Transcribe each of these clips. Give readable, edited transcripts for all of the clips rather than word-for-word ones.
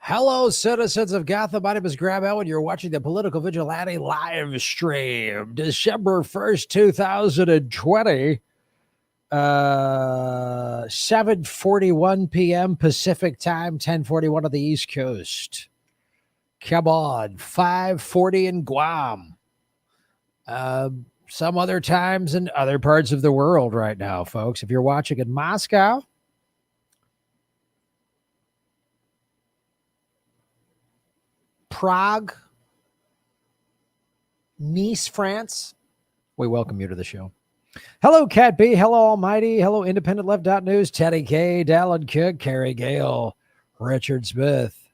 Hello, citizens of Gotham. My name is Graham Elwood. You're watching the Political Vigilante live stream, December 1st, 2020, 7:41 p.m. Pacific time, 10:41 on the East Coast. Come on, 5:40 in Guam. Some other times in other parts of the world right now, folks. If you're watching in Moscow, Prague, Nice, France, we welcome you to the show. Hello, Cat B. Hello, Almighty. Hello, Independent Left.News. Teddy K, Dallin Cook, Carrie Gale, Richard Smith.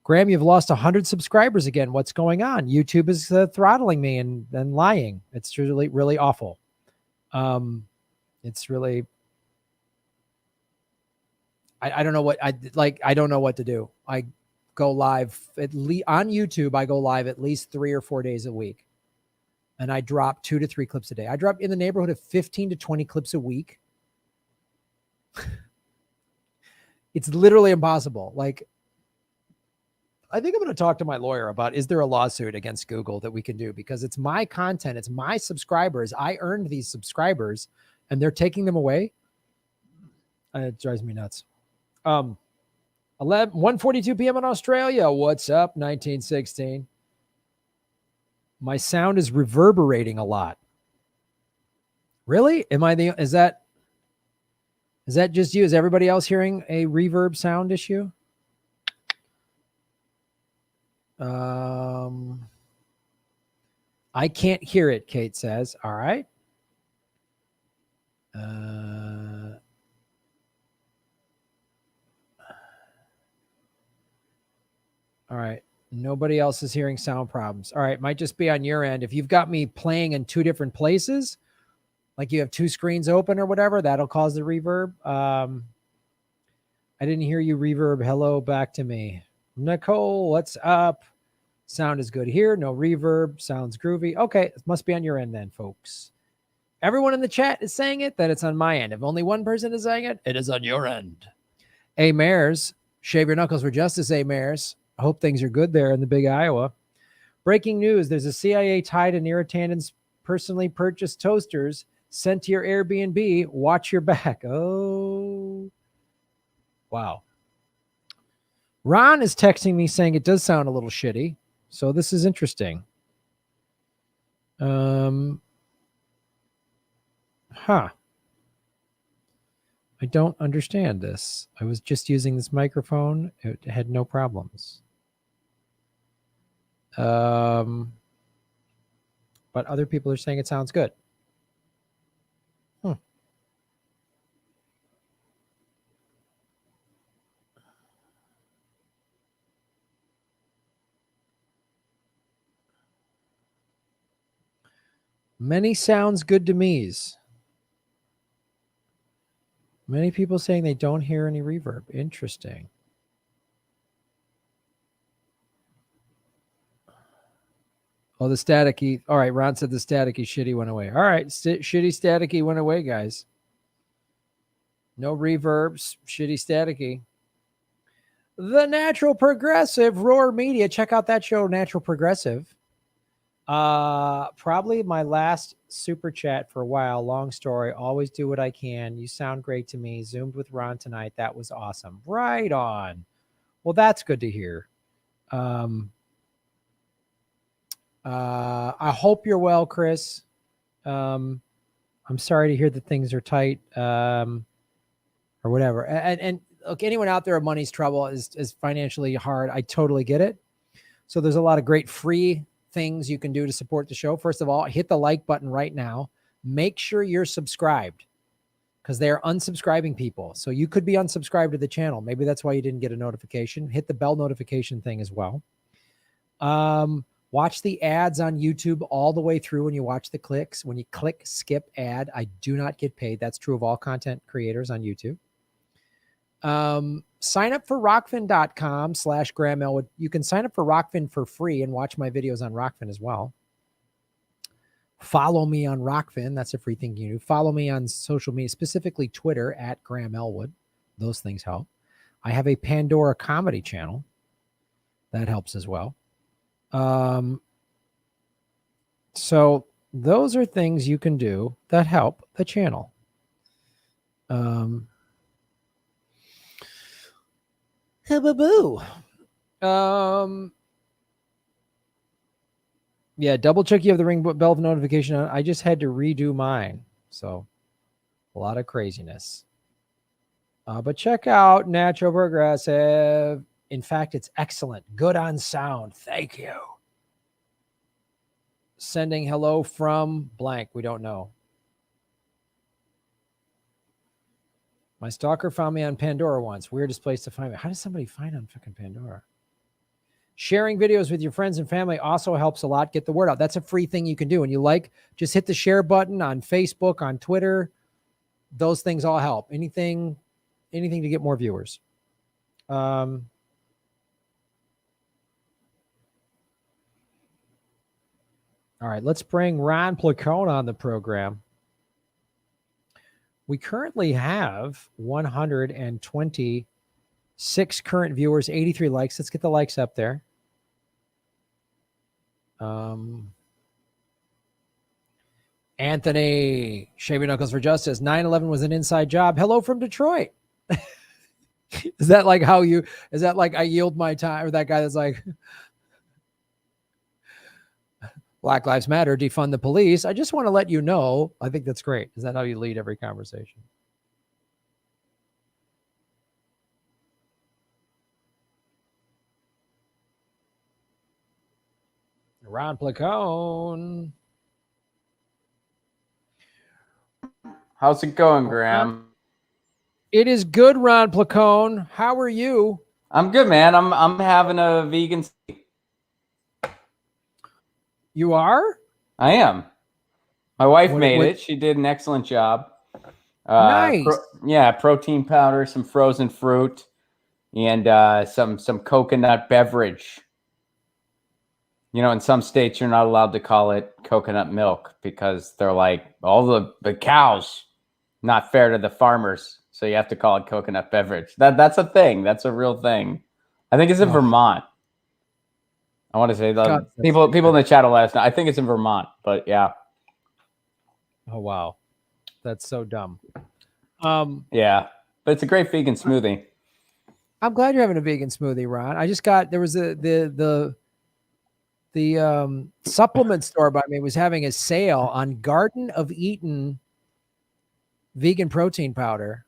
Graham, you've lost 100 subscribers again. What's going on? YouTube is throttling me and lying. It's really, really awful. It's really, I don't know what I don't know what to do. I go live on YouTube. I go live at least 3 or 4 days a week. And I drop 2 to 3 clips a day. I drop in the neighborhood of 15 to 20 clips a week. It's literally impossible. Like, I think I'm going to talk to my lawyer about, is there a lawsuit against Google that we can do? Because it's my content. It's my subscribers. I earned these subscribers and they're taking them away. It drives me nuts. 1:42 p.m. in Australia. What's up, 1916? My sound is reverberating a lot. Really? Is that just you? Is everybody else hearing a reverb sound issue? I can't hear it, Kate says. All right. All right. Nobody else is hearing sound problems. All right. Might just be on your end. If you've got me playing in 2 different places, like you have 2 screens open or whatever, that'll cause the reverb. I didn't hear you reverb. Hello back to me. Nicole, what's up? Sound is good here. No reverb. Sounds groovy. Okay. It must be on your end then, folks. Everyone in the chat is saying it, that it's on my end. If only one person is saying it, it is on your end. A. Mares, shave your knuckles for justice, A. Mares. I hope things are good there in the big Iowa. Breaking news. There's a CIA tie to Neera personally purchased toasters sent to your Airbnb. Watch your back. Oh, wow. Ron is texting me saying it does sound a little shitty. So this is interesting. I don't understand this. I was just using this microphone. It had no problems. But other people are saying it sounds good. Many sounds good to me's. Many people saying they don't hear any reverb. Interesting. Oh, the staticky. All right, Ron said the staticky shitty went away. All right, shitty staticky went away, guys. No reverbs, shitty staticky. The Natural Progressive, Roar Media. Check out that show, Natural Progressive. Probably my last super chat for a while. Long story. Always do what I can. You sound great to me. Zoomed with Ron tonight. That was awesome. Right on. Well, that's good to hear. I hope you're well, Chris. I'm sorry to hear that things are tight, or whatever. And look, anyone out there, money's trouble is financially hard. I totally get it. So there's a lot of great free things you can do to support the show. First of all, hit the like button right now. Make sure you're subscribed, because they are unsubscribing people. So you could be unsubscribed to the channel. Maybe that's why you didn't get a notification. Hit the bell notification thing as well. Watch the ads on YouTube all the way through when you watch the clicks. When you click skip ad, I do not get paid. That's true of all content creators on YouTube. Sign up for rockfin.com/Graham Elwood. You can sign up for Rockfin for free and watch my videos on Rockfin as well. Follow me on Rockfin. That's a free thing you do. Follow me on social media, specifically Twitter @Graham Elwood. Those things help. I have a Pandora comedy channel. That helps as well. So those are things you can do that help the channel. Boo. Yeah, double check you have the ring bell notification on. I just had to redo mine. So a lot of craziness. But check out Natural Progressive. In fact, it's excellent. Good on sound. Thank you. Sending hello from blank. We don't know. My stalker found me on Pandora once. Weirdest place to find me. How does somebody find on fucking Pandora? Sharing videos with your friends and family also helps a lot. Get the word out. That's a free thing you can do. And you just hit the share button on Facebook, on Twitter. Those things all help. Anything to get more viewers. All right, let's bring Ron Placone on the program. We currently have 126 current viewers, 83 likes. Let's get the likes up there. Anthony, Shaving Knuckles for Justice. 9/11 was an inside job. Hello from Detroit. Is that like I yield my time? Or that guy that's like, Black Lives Matter, defund the police. I just want to let you know. I think that's great. Is that how you lead every conversation? Ron Placone. How's it going, Graham? It is good, Ron Placone. How are you? I'm good, man. I'm having a vegan. You are? I am. My wife made it. She did an excellent job. Nice. Protein powder, some frozen fruit, and some coconut beverage. You know, in some states, you're not allowed to call it coconut milk because they're like, all the cows, not fair to the farmers. So you have to call it coconut beverage. That's a thing. That's a real thing. I think it's in Vermont. I want to say people in the chat will let us know. I think it's in Vermont, but yeah. Oh, wow. That's so dumb. Yeah, but it's a great vegan smoothie. I'm glad you're having a vegan smoothie, Ron. I just there was the supplement store by me was having a sale on Garden of Eden vegan protein powder.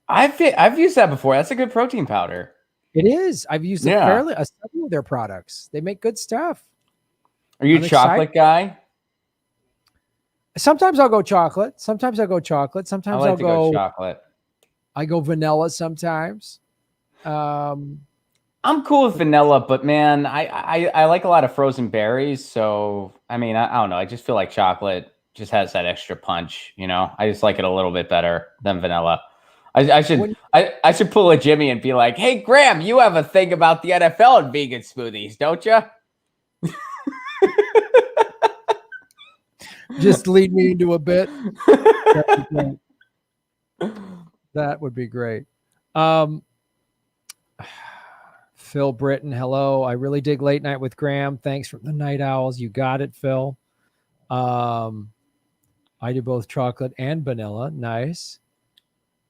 I've used that before. That's a good protein powder. It is. I've used it several of their products. They make good stuff. Are you a chocolate guy? Sometimes I'll go chocolate. Sometimes I'll go chocolate. Sometimes I'll go chocolate. I go vanilla sometimes. I'm cool with vanilla, but man, I like a lot of frozen berries. So I mean, I don't know. I just feel like chocolate just has that extra punch. You know, I just like it a little bit better than vanilla. I should pull a Jimmy and be like, "Hey, Graham, you have a thing about the NFL and vegan smoothies, don't you?" Just lead me into a bit. That would be great. Phil Britton, hello. I really dig Late Night with Graham. Thanks from the Night Owls. You got it, Phil. I do both chocolate and vanilla. Nice.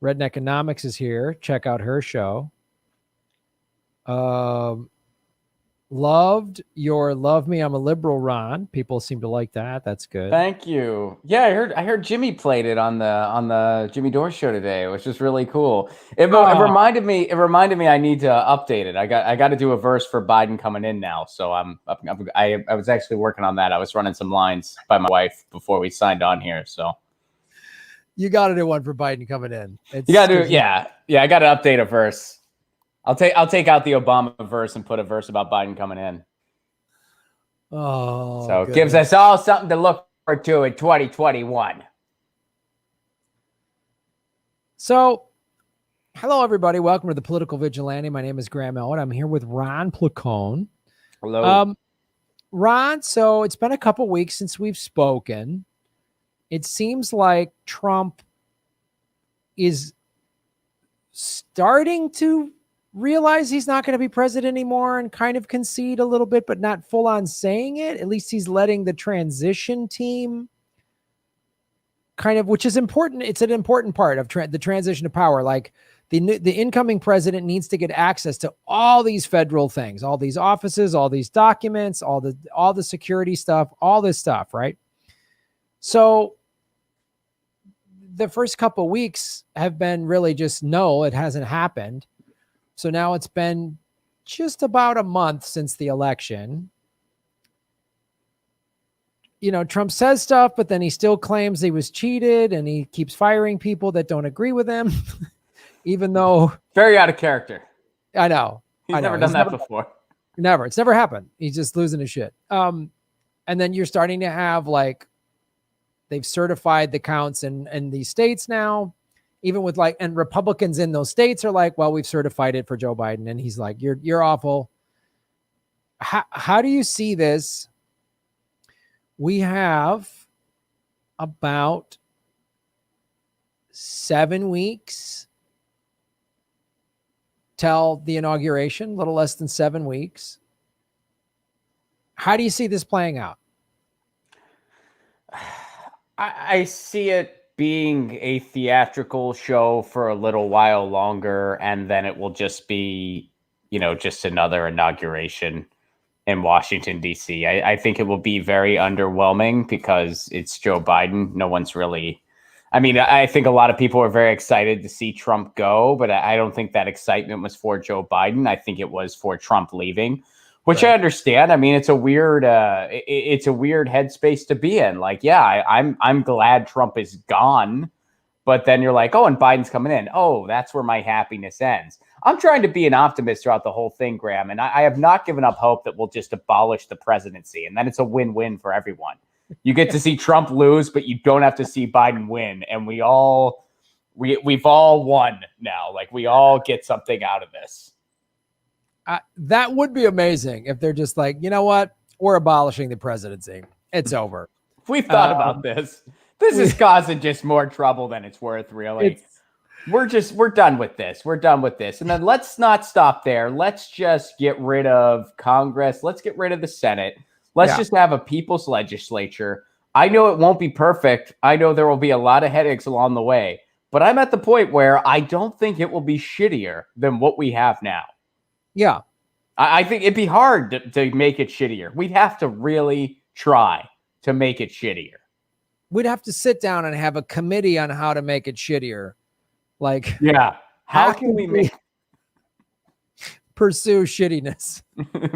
Redneck Economics is here. Check out her show. Loved your Love Me, I'm a Liberal, Ron. People seem to like that. That's good. Thank you. Yeah, I heard Jimmy played it on the Jimmy Dore show today, which is really cool. It reminded me I need to update it. I got to do a verse for Biden coming in now. So I was actually working on that. I was running some lines by my wife before we signed on here. So you got to do one for Biden coming in. You got to do, yeah. I got to update a verse. I'll take out the Obama verse and put a verse about Biden coming in. Oh, so it gives us all something to look forward to in 2021. So, hello everybody. Welcome to the Political Vigilante. My name is Graham Elwood. I'm here with Ron Placone. Hello, Ron. So it's been a couple weeks since we've spoken. It seems like Trump is starting to realize he's not going to be president anymore and kind of concede a little bit, but not full on saying it. At least he's letting the transition team kind of, which is important. It's an important part of the transition of power. Like the incoming president needs to get access to all these federal things, all these offices, all these documents, all the security stuff, all this stuff. Right. So the first couple of weeks have been really just, no, it hasn't happened. So now it's been just about a month since the election. You know, Trump says stuff, but then he still claims he was cheated, and he keeps firing people that don't agree with him, even though very out of character. I know. He's never done that before. Never. It's never happened. He's just losing his shit. And then you're starting to have like, they've certified the counts in these states now, even with like, and Republicans in those states are like, well, we've certified it for Joe Biden. And he's like, you're awful. How do you see this? We have about 7 weeks till the inauguration, a little less than 7 weeks. How do you see this playing out? I see it being a theatrical show for a little while longer, and then it will just be, just another inauguration in Washington, D.C. I think it will be very underwhelming because it's Joe Biden. No one's really, I think a lot of people are very excited to see Trump go, but I don't think that excitement was for Joe Biden. I think it was for Trump leaving, which right. I understand. It's a weird headspace to be in. Like, yeah, I'm glad Trump is gone, but then you're like, oh, and Biden's coming in. Oh, that's where my happiness ends. I'm trying to be an optimist throughout the whole thing, Graham, and I have not given up hope that we'll just abolish the presidency, and then it's a win-win for everyone. You get to see Trump lose, but you don't have to see Biden win, and we've all won now. Like, we all get something out of this. That would be amazing if they're just like, you know what? We're abolishing the presidency. It's over. We've thought about this. This is causing just more trouble than it's worth, really. We're done with this. We're done with this. And then let's not stop there. Let's just get rid of Congress. Let's get rid of the Senate. Let's just have a people's legislature. I know it won't be perfect. I know there will be a lot of headaches along the way. But I'm at the point where I don't think it will be shittier than what we have now. Yeah. I think it'd be hard to make it shittier. We'd have to really try to make it shittier. We'd have to sit down and have a committee on how to make it shittier. Like, yeah, how can we pursue shittiness?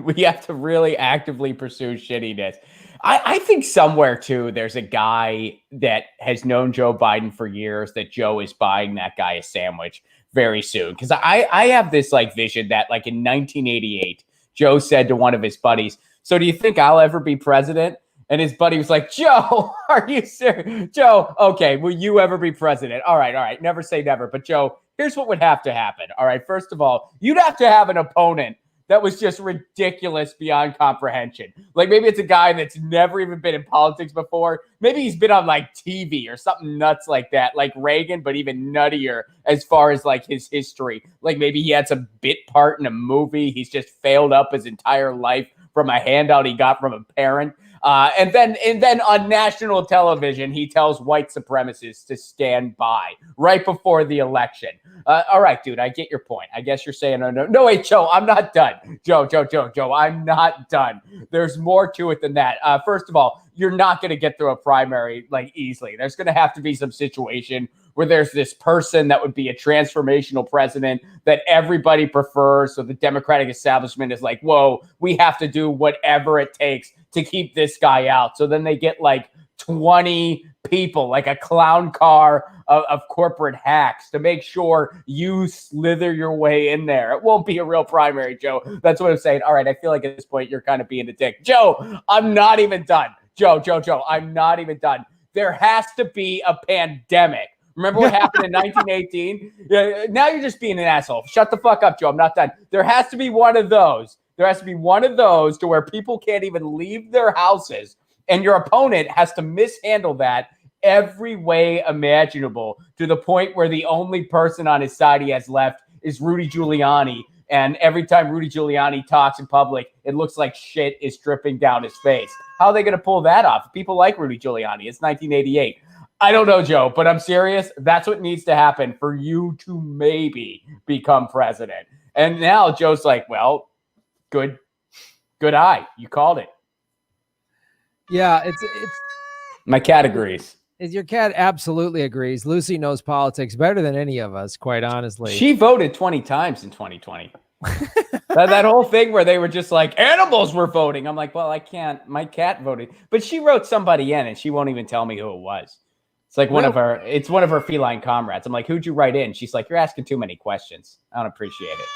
We have to really actively pursue shittiness. I think somewhere too, there's a guy that has known Joe Biden for years that Joe is buying that guy a sandwich very soon. Because I have this like vision that like in 1988, Joe said to one of his buddies, "So do you think I'll ever be president?" And his buddy was like, "Joe, are you serious? Joe, okay, will you ever be president? All right. Never say never. But Joe, here's what would have to happen. All right, first of all, you'd have to have an opponent that was just ridiculous beyond comprehension. Like maybe it's a guy that's never even been in politics before. Maybe he's been on like TV or something nuts like that, like Reagan, but even nuttier as far as like his history. Like maybe he had some bit part in a movie. He's just failed up his entire life from a handout he got from a parent. And then on national television, he tells white supremacists to stand by right before the election. All right, dude, I get your point. I guess you're saying, no, wait, Joe, I'm not done. Joe, I'm not done. There's more to it than that. First of all, you're not going to get through a primary like easily. There's going to have to be some situation where there's this person that would be a transformational president that everybody prefers. So the Democratic establishment is like, whoa, we have to do whatever it takes to keep this guy out. So then they get like 20 people, like a clown car of corporate hacks to make sure you slither your way in there. It won't be a real primary, Joe. That's what I'm saying. All right, I feel like at this point you're kind of being a dick. Joe, I'm not even done. Joe, I'm not even done. There has to be a pandemic. Remember what happened in 1918? Now you're just being an asshole. Shut the fuck up, Joe. I'm not done. There has to be one of those. There has to be one of those to where people can't even leave their houses, and your opponent has to mishandle that every way imaginable to the point where the only person on his side he has left is Rudy Giuliani And every time Rudy Giuliani talks in public, it looks like shit is dripping down his face. How are they going to pull that off? People like Rudy Giuliani. It's 1988. I don't know, Joe, but I'm serious. That's what needs to happen for you to maybe become president. And now Joe's like, well, good eye. You called it. Yeah, it's my cat agrees. Your cat absolutely agrees. Lucy knows politics better than any of us, quite honestly. She voted 20 times in 2020. that whole thing where they were just like, animals were voting. I'm like, well, I can't. My cat voted. But she wrote somebody in, and she won't even tell me who it was. It's like one of her feline comrades. I'm like, who'd you write in? She's like, you're asking too many questions. I don't appreciate it.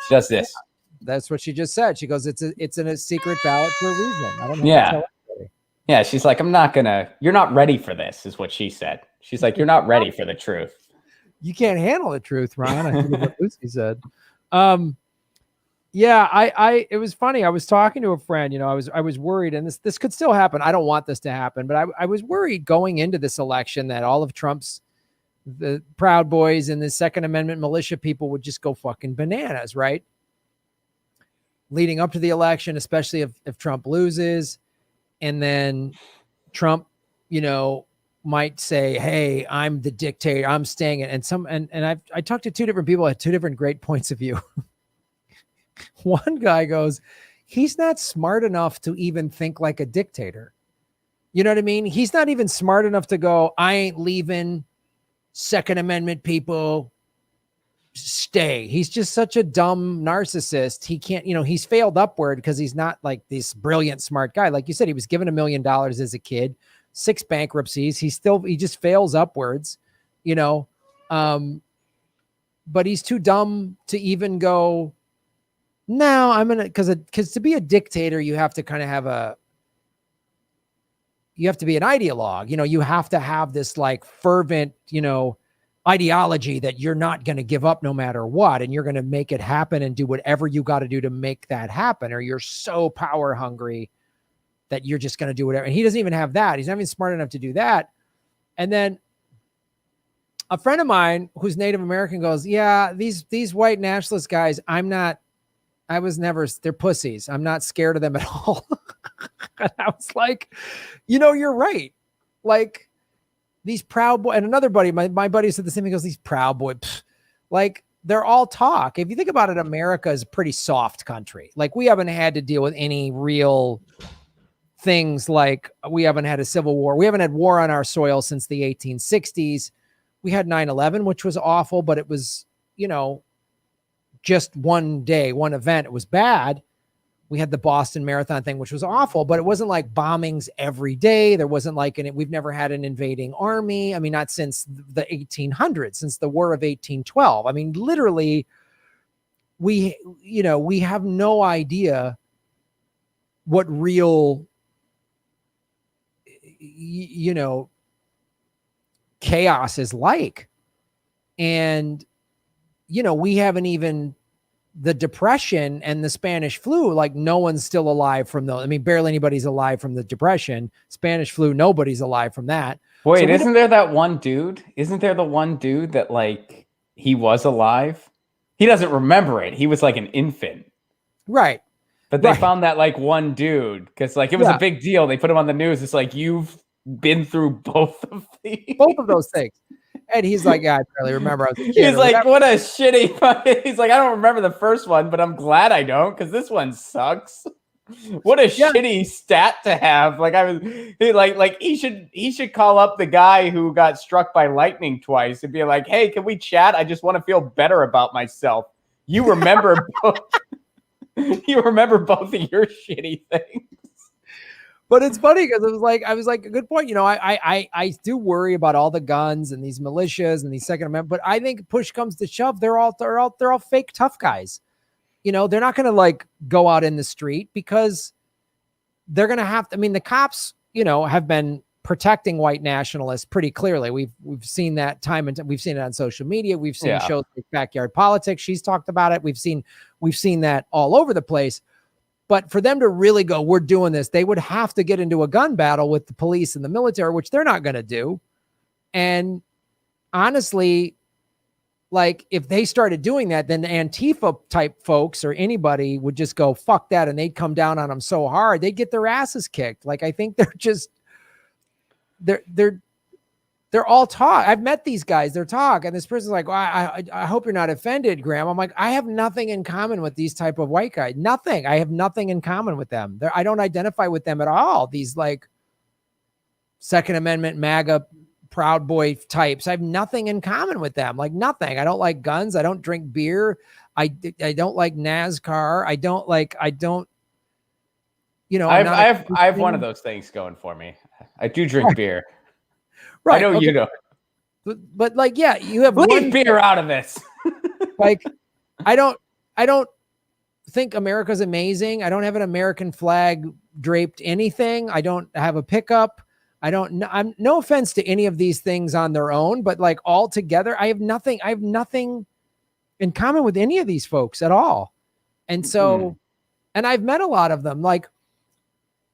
She does this. Yeah, that's what she just said. She goes, it's in a secret ballot for a reason. I don't know. Yeah. Yeah, she's like, you're not ready for this, is what she said. She's like, you're not ready for the truth. You can't handle the truth, Ron. I think what Lucy said. Yeah, it was funny. I was talking to a friend, I was worried, and this could still happen. I don't want this to happen, but I was worried going into this election that all of Trump's, the Proud Boys and the Second Amendment militia people would just go fucking bananas, right? Leading up to the election, especially if Trump loses. And then Trump, might say, hey, I'm the dictator. I'm staying in. And I talked to two different people at two different great points of view. One guy goes, he's not smart enough to even think like a dictator. You know what I mean? He's not even smart enough to go, I ain't leaving. Second Amendment people stay. He's just such a dumb narcissist. He can't, he's failed upward because he's not like this brilliant, smart guy. Like you said, he was given $1 million as a kid, 6 bankruptcies. He just fails upwards, but he's too dumb to even go, no, I'm going to, because to be a dictator, you have to kind of have you have to be an ideologue, you have to have this like fervent, ideology that you're not going to give up no matter what. And you're going to make it happen and do whatever you got to do to make that happen. Or you're so power hungry that you're just going to do whatever. And he doesn't even have that. He's not even smart enough to do that. And then a friend of mine who's Native American goes, yeah, these white nationalist guys, they're pussies. I'm not scared of them at all. And I was like, you're right. Like, these Proud Boys, and another buddy, my buddy said the same thing. He goes, these Proud Boys, like they're all talk. If you think about it, America is a pretty soft country. Like we haven't had to deal with any real things. Like we haven't had a civil war. We haven't had war on our soil since the 1860s. We had 9/11, which was awful, but it was, just one day, one event. It was bad. We had the Boston Marathon thing, which was awful, but it wasn't like bombings every day. There wasn't like we've never had an invading army. I mean, not since the 1800s, since the War of 1812. I mean, literally, we have no idea what real, chaos is like. And, we haven't even, the Depression and the Spanish flu, like no one's still alive from those. I mean, barely anybody's alive from the Depression. Spanish flu, nobody's alive from that. Wait, isn't there that one dude? Isn't there the one dude that like he was alive? He doesn't remember it. He was like an infant. Right. But they found that like one dude because like it was a big deal. They put him on the news. It's like, you've been through both of these. Both of those things. And he's like, yeah, I barely remember. I was a kid. He's like, what a shitty. He's like, I don't remember the first one, but I'm glad I don't because this one sucks. What a shitty stat to have. Like he should call up the guy who got struck by lightning twice and be like, hey, can we chat? I just want to feel better about myself. You remember both. You remember both of your shitty things. But it's funny because I was like, a good point. I do worry about all the guns and these militias and these Second Amendment, but I think push comes to shove, they're all fake tough guys. They're not going to like go out in the street because they're going to have to. I mean, the cops, have been protecting white nationalists pretty clearly. We've seen that time and we've seen it on social media. We've seen shows like Backyard Politics. She's talked about it. We've seen that all over the place. But for them to really go, we're doing this, they would have to get into a gun battle with the police and the military, which they're not going to do. And honestly, like if they started doing that, then the Antifa type folks or anybody would just go, fuck that. And they'd come down on them so hard, they'd get their asses kicked. Like, I think they're all talk. I've met these guys, they're talk. And this person's like, well, I hope you're not offended, Graham. I'm like, I have nothing in common with these type of white guys. Nothing. I have nothing in common with them. I don't identify with them at all. These like Second Amendment, MAGA, Proud Boy types. I have nothing in common with them. Like nothing. I don't like guns. I don't drink beer. I don't like NASCAR. I don't, you know, I have one of those things going for me. I do drink beer. Right. I know okay. You know. But like, yeah, you have leave beer out of this. Like, I don't think America's amazing. I don't have an American flag draped anything. I don't have a pickup. I'm no offense to any of these things on their own, but like all together, I have nothing in common with any of these folks at all. And so, and I've met a lot of them, like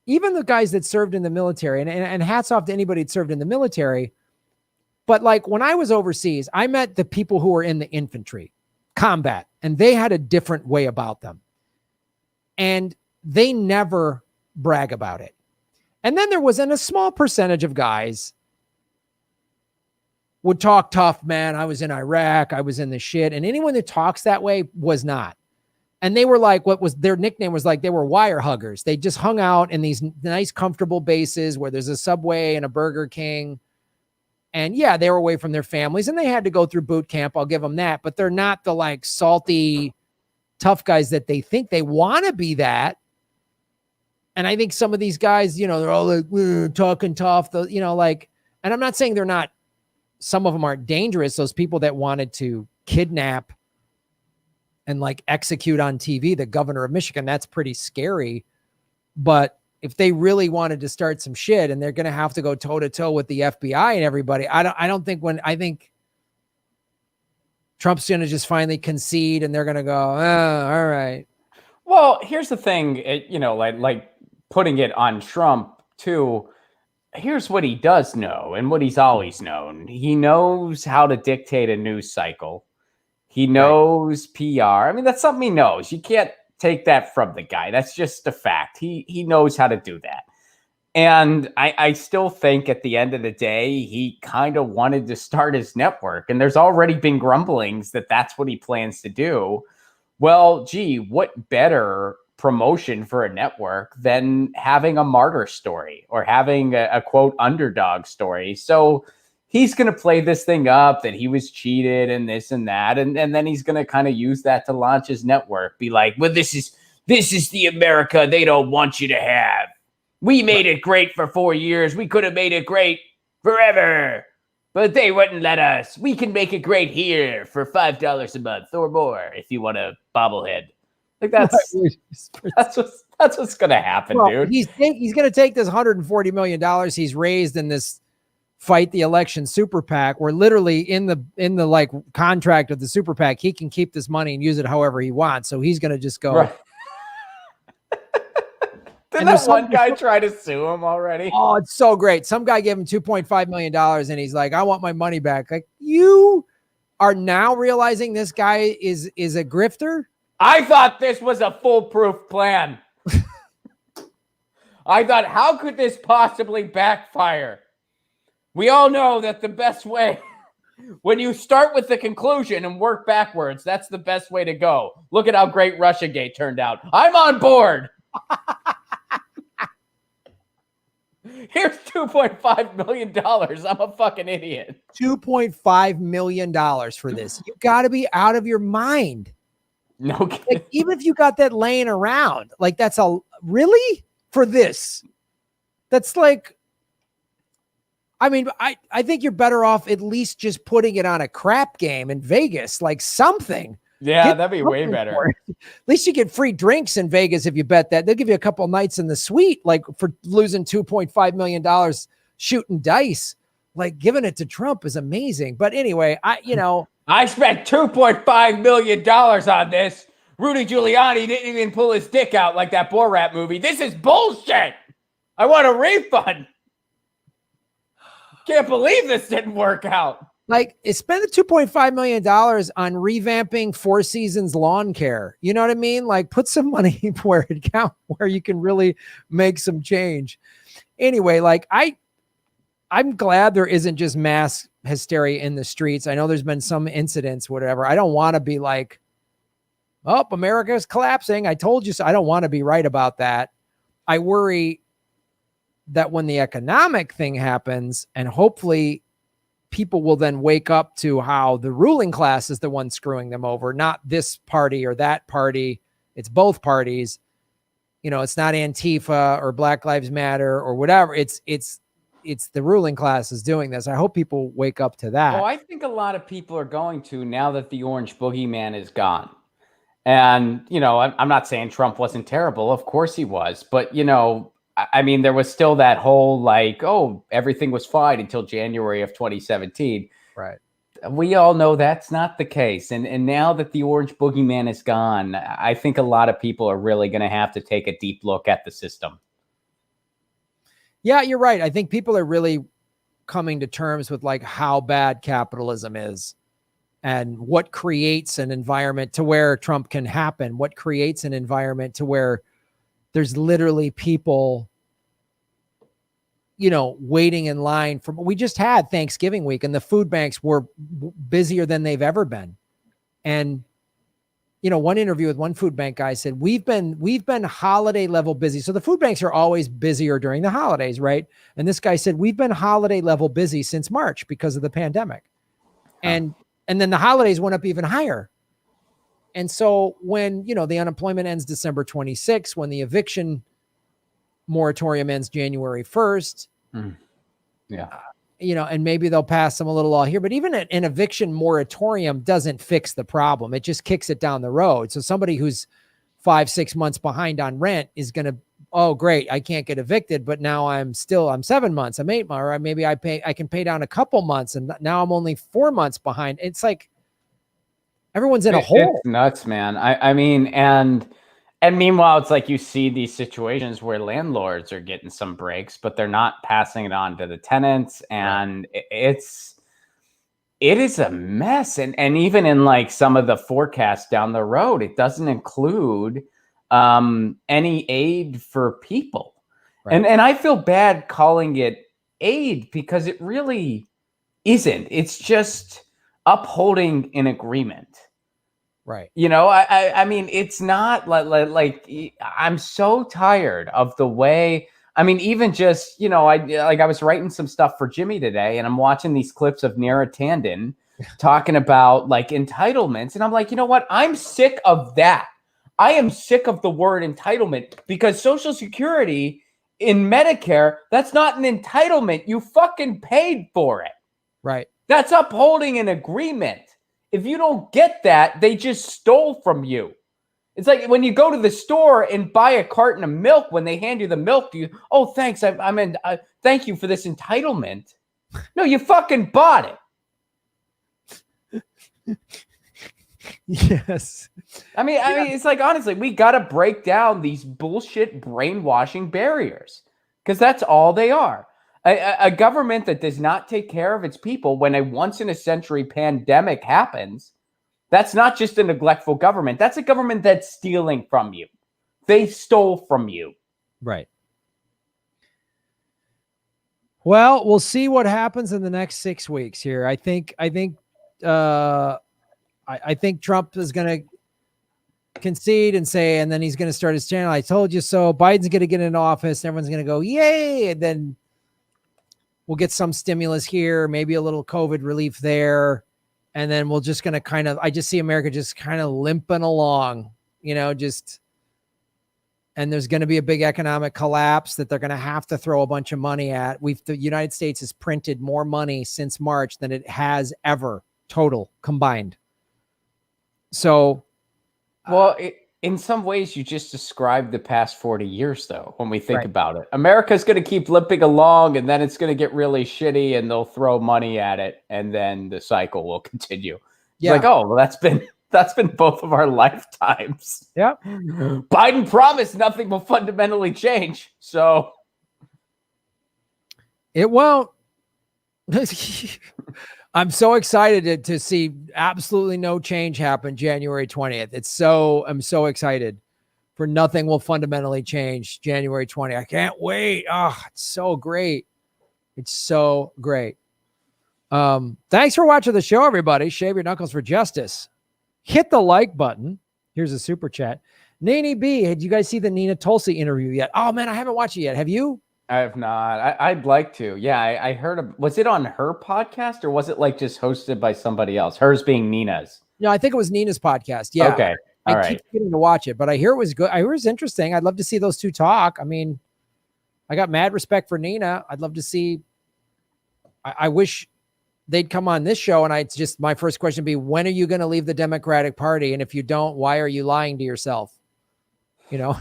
even the guys that served in the military, and hats off to anybody that served in the military. But like when I was overseas, I met the people who were in the infantry combat, and they had a different way about them. And they never brag about it. And then there was a small percentage of guys would talk tough, man. I was in Iraq. I was in the shit. And anyone that talks that way was not. And they were like, what was their nickname was like, they were wire huggers. They just hung out in these nice, comfortable bases where there's a Subway and a Burger King. And yeah, they were away from their families and they had to go through boot camp. I'll give them that. But they're not the like salty, tough guys that they think they want to be that. And I think some of these guys, you know, they're all like talking tough, you know, like, and I'm not saying they're not, some of them aren't dangerous. Those people that wanted to kidnap and like execute on TV, the governor of Michigan, that's pretty scary. But if they really wanted to start some shit and they're going to have to go toe to toe with the FBI and everybody, I think Trump's going to just finally concede and they're going to go, oh, all right. Well, here's the thing, you know, like putting it on Trump too. Here's what he does know and what he's always known. He knows how to dictate a news cycle. He knows PR. I mean, that's something he knows. You can't take that from the guy. That's just a fact. He knows how to do that. And I still think at the end of the day, he kind of wanted to start his network. And there's already been grumblings that that's what he plans to do. Well, gee, what better promotion for a network than having a martyr story or having a quote underdog story? So he's going to play this thing up that he was cheated and this and that. And then he's going to kind of use that to launch his network. Be like, well, this is the America they don't want you to have. We made it great for 4 years. We could have made it great forever, but they wouldn't let us. We can make it great here for $5 a month or more if you want a bobblehead. Like that's what's going to happen, dude. He's going to take this $140 million he's raised in this fight the election super PAC, where literally in the like contract of the super PAC, he can keep this money and use it however he wants. So he's going to just go. Right. Didn't that one guy try to sue him already? Oh, it's so great. Some guy gave him $2.5 million and he's like, I want my money back. Like, you are now realizing this guy is a grifter? I thought this was a foolproof plan. I thought, how could this possibly backfire? We all know that the best way, when you start with the conclusion and work backwards, that's the best way to go. Look at how great Russiagate turned out. I'm on board. Here's $2.5 million. I'm a fucking idiot. $2.5 million for this. You got to be out of your mind. No kidding. Like, even if you got that laying around, like that's really for this. That's like, I mean, I think you're better off at least just putting it on a crap game in Vegas, like something. Yeah, that'd be way better. At least you get free drinks in Vegas if you bet that. They'll give you a couple nights in the suite, like for losing $2.5 million shooting dice. Like giving it to Trump is amazing. But anyway, I spent $2.5 million on this. Rudy Giuliani didn't even pull his dick out like that Borat movie. This is bullshit. I want a refund. Can't believe this didn't work out. Like, spend the $2.5 million on revamping Four Seasons lawn care. You know what I mean? Like, put some money where it counts, where you can really make some change. Anyway, like I'm glad there isn't just mass hysteria in the streets. I know there's been some incidents, whatever. I don't want to be like, oh, America is collapsing. I told you so. I don't want to be right about that. I worry that when the economic thing happens, and hopefully people will then wake up to how the ruling class is the one screwing them over, not this party or that party. It's both parties. You know, it's not Antifa or Black Lives Matter or whatever. It's the ruling class is doing this. I hope people wake up to that. Oh, I think a lot of people are going to, now that the orange boogeyman is gone. And, you know, I'm not saying Trump wasn't terrible. Of course he was. But, you know, I mean, there was still that whole like, oh, everything was fine until January of 2017. Right. We all know that's not the case. And now that the orange boogeyman is gone, I think a lot of people are really going to have to take a deep look at the system. Yeah, you're right. I think people are really coming to terms with like how bad capitalism is and what creates an environment to where Trump can happen, what creates an environment to where there's literally people, you know, waiting in line for, we just had Thanksgiving week and the food banks were busier than they've ever been. And, you know, one interview with one food bank guy said, we've been holiday level busy. So the food banks are always busier during the holidays, right? And this guy said, we've been holiday level busy since March because of the pandemic. And then the holidays went up even higher. And so when, you know, the unemployment ends December 26th, when the eviction moratorium ends January 1st, you know, and maybe they'll pass them a little law here, but even an eviction moratorium doesn't fix the problem. It just kicks it down the road. So somebody who's 5-6 months behind on rent is going to, oh, great, I can't get evicted, but now I'm 7 months, I'm 8 months, or maybe I can pay down a couple months and now I'm only 4 months behind. It's like everyone's in a hole. It's nuts, man. I mean, and meanwhile, it's like you see these situations where landlords are getting some breaks, but they're not passing it on to the tenants. And it is a mess. And even in like some of the forecasts down the road, it doesn't include any aid for people. Right. And I feel bad calling it aid because it really isn't. It's just upholding an agreement. Right. You know, I mean, it's not like I'm so tired of the way, I mean, even just, you know, I was writing some stuff for Jimmy today and I'm watching these clips of Neera Tanden talking about like entitlements. And I'm like, you know what? I'm sick of that. I am sick of the word entitlement because Social Security in Medicare, that's not an entitlement. You fucking paid for it. Right. That's upholding an agreement. If you don't get that, they just stole from you. It's like when you go to the store and buy a carton of milk, when they hand you the milk, oh, thanks. Thank you for this entitlement. No, you fucking bought it. Yes. I mean, it's like, honestly, we got to break down these bullshit brainwashing barriers because that's all they are. A government that does not take care of its people when a once-in-a-century pandemic happens, that's not just a neglectful government. That's a government that's stealing from you. They stole from you. Right. Well, we'll see what happens in the next 6 weeks here. I think Trump is going to concede and say, and then he's going to start his channel. I told you so. Biden's going to get into office. Everyone's going to go, yay. And then we'll get some stimulus here, maybe a little COVID relief there. And then we're just going to I just see America just kind of limping along, you know, and there's going to be a big economic collapse that they're going to have to throw a bunch of money at. The United States has printed more money since March than it has ever total combined. So, well, in some ways, you just described the past 40 years, though, when we think about it. America's going to keep limping along, and then it's going to get really shitty, and they'll throw money at it, and then the cycle will continue. Yeah. It's like, oh, well, that's been both of our lifetimes. Yeah. Biden promised nothing will fundamentally change, so it won't. I'm so excited to see absolutely no change happen January 20th. I'm so excited for nothing will fundamentally change January 20th. I can't wait. Oh, it's so great. It's so great. Thanks for watching the show, everybody. Shave your knuckles for justice. Hit the like button. Here's a super chat. Nene B, did you guys see the Nina Tulsi interview yet? Oh man, I haven't watched it yet. Have you? I have not. I'd like to. Yeah, I heard. Was it on her podcast or was it like just hosted by somebody else? Hers being Nina's. No, I think it was Nina's podcast. Yeah. Okay. All right. Keep getting to watch it, but I hear it was good. I hear it was interesting. I'd love to see those two talk. I mean, I got mad respect for Nina. I'd love to see. I wish they'd come on this show, and my first question would be, when are you going to leave the Democratic Party? And if you don't, why are you lying to yourself? You know,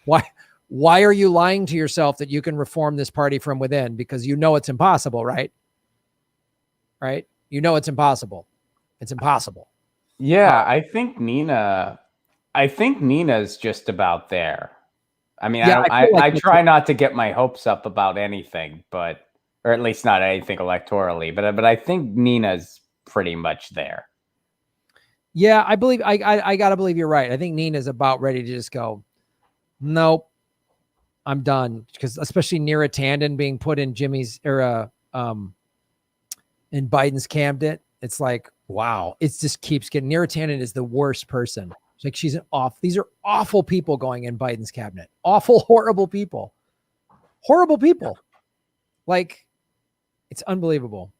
why are you lying to yourself that you can reform this party from within? Because you know it's impossible, right? Right? You know it's impossible. It's impossible. Yeah, I think Nina's just about there. I mean, yeah, I try not to get my hopes up about anything, or at least not anything electorally, but I think Nina's pretty much there. Yeah, I believe I gotta believe you're right. I think Nina's about ready to just go, nope, I'm done. Because especially Neera Tanden being put in Jimmy's era, in Biden's cabinet, it's like, wow, it just keeps getting. Neera Tanden is the worst person. It's like these are awful people going in Biden's cabinet. Awful, horrible people. Horrible people. Like, it's unbelievable.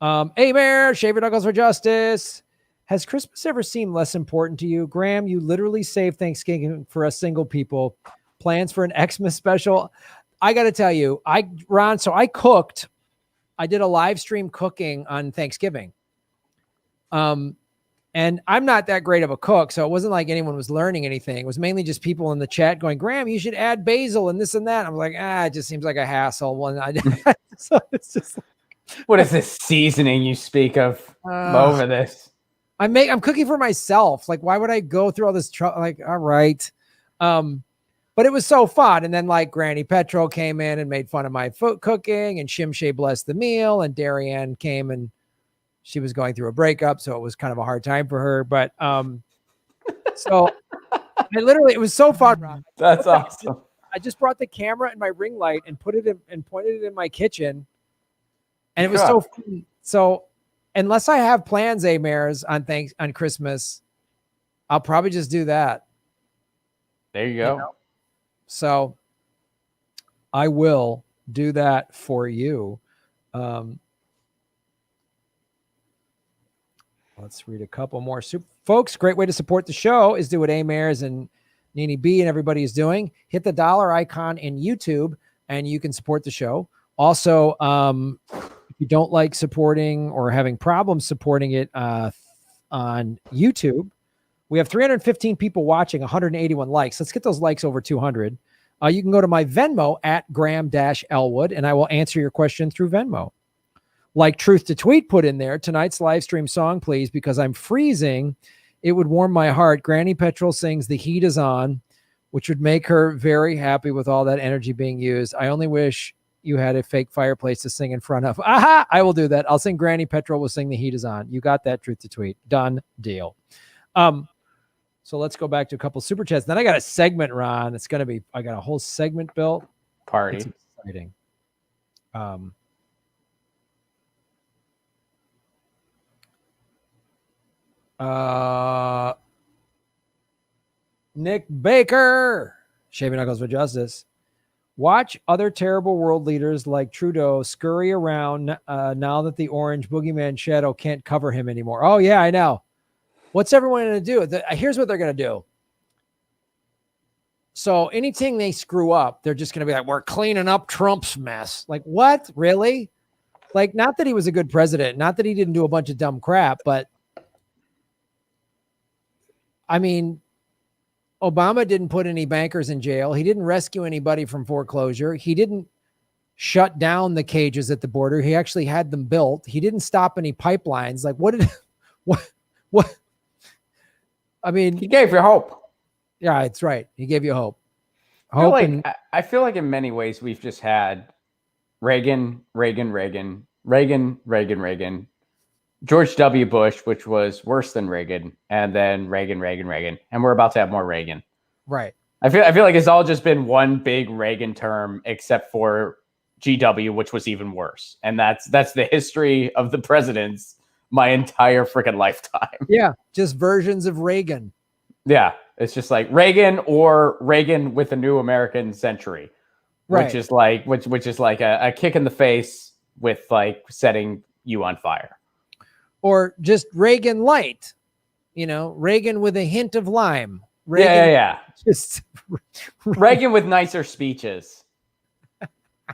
Hey, Mayor, shave your knuckles for justice. Has Christmas ever seemed less important to you? Graham, you literally saved Thanksgiving for us single people. Plans for an Xmas special? I got to tell you, Ron, so I cooked. I did a live stream cooking on Thanksgiving. And I'm not that great of a cook, so it wasn't like anyone was learning anything. It was mainly just people in the chat going, Graham, you should add basil and this and that. I was like, it just seems like a hassle. So it's just like, what is this seasoning you speak of over this? I'm cooking for myself. Like, why would I go through all this trouble? Like, all right. But it was so fun. And then like Granny Petro came in and made fun of my food cooking, and Shimshay blessed the meal, and Darianne came and she was going through a breakup, so it was kind of a hard time for her. But so it was so fun, Rob. That's awesome. I just brought the camera and my ring light and put it in and pointed it in my kitchen. And it was so fun. So unless I have plans, Mayors, on Christmas, I'll probably just do that. There you go. You know? So I will do that for you. Let's read a couple more. Folks, great way to support the show is do what Mayors and Nene B and everybody is doing. Hit the dollar icon in YouTube and you can support the show. Also, if you don't like supporting or having problems supporting it on YouTube, we have 315 people watching, 181 likes. Let's get those likes over 200. You can go to my Venmo at Graham-Elwood, and I will answer your question through Venmo. Like Truth to Tweet put in there, tonight's live stream song, please, because I'm freezing. It would warm my heart. Granny Petrol sings The Heat Is On, which would make her very happy with all that energy being used. I only wish you had a fake fireplace to sing in front of. Aha! I will do that. I'll sing Granny Petrol will sing The Heat Is On. You got that, Truth to Tweet. Done deal. So let's go back to a couple super chats. Then I got a segment, Ron. It's going to be, I got a whole segment built. Party. It's exciting. Nick Baker, shaving knuckles for justice. Watch other terrible world leaders like Trudeau scurry around now that the orange boogeyman shadow can't cover him anymore. Oh yeah, I know. What's everyone going to do? Here's what they're going to do. So anything they screw up, they're just going to be like, we're cleaning up Trump's mess. Like, what? Really? Like, not that he was a good president, not that he didn't do a bunch of dumb crap, but I mean, Obama didn't put any bankers in jail. He didn't rescue anybody from foreclosure. He didn't shut down the cages at the border. He actually had them built. He didn't stop any pipelines. Like, what? I mean, he gave you hope. Yeah, it's right. He gave you hope. I feel like in many ways we've just had Reagan, Reagan. George W. Bush, which was worse than Reagan, and then Reagan. And we're about to have more Reagan. Right. I feel like it's all just been one big Reagan term, except for GW, which was even worse. And that's the history of the presidents my entire freaking lifetime. Yeah, just versions of Reagan. Yeah, it's just like Reagan or Reagan with a new American century, Right. which is like a kick in the face with like setting you on fire. Or just Reagan light, Reagan with a hint of lime. Reagan, Yeah. Just Reagan with nicer speeches.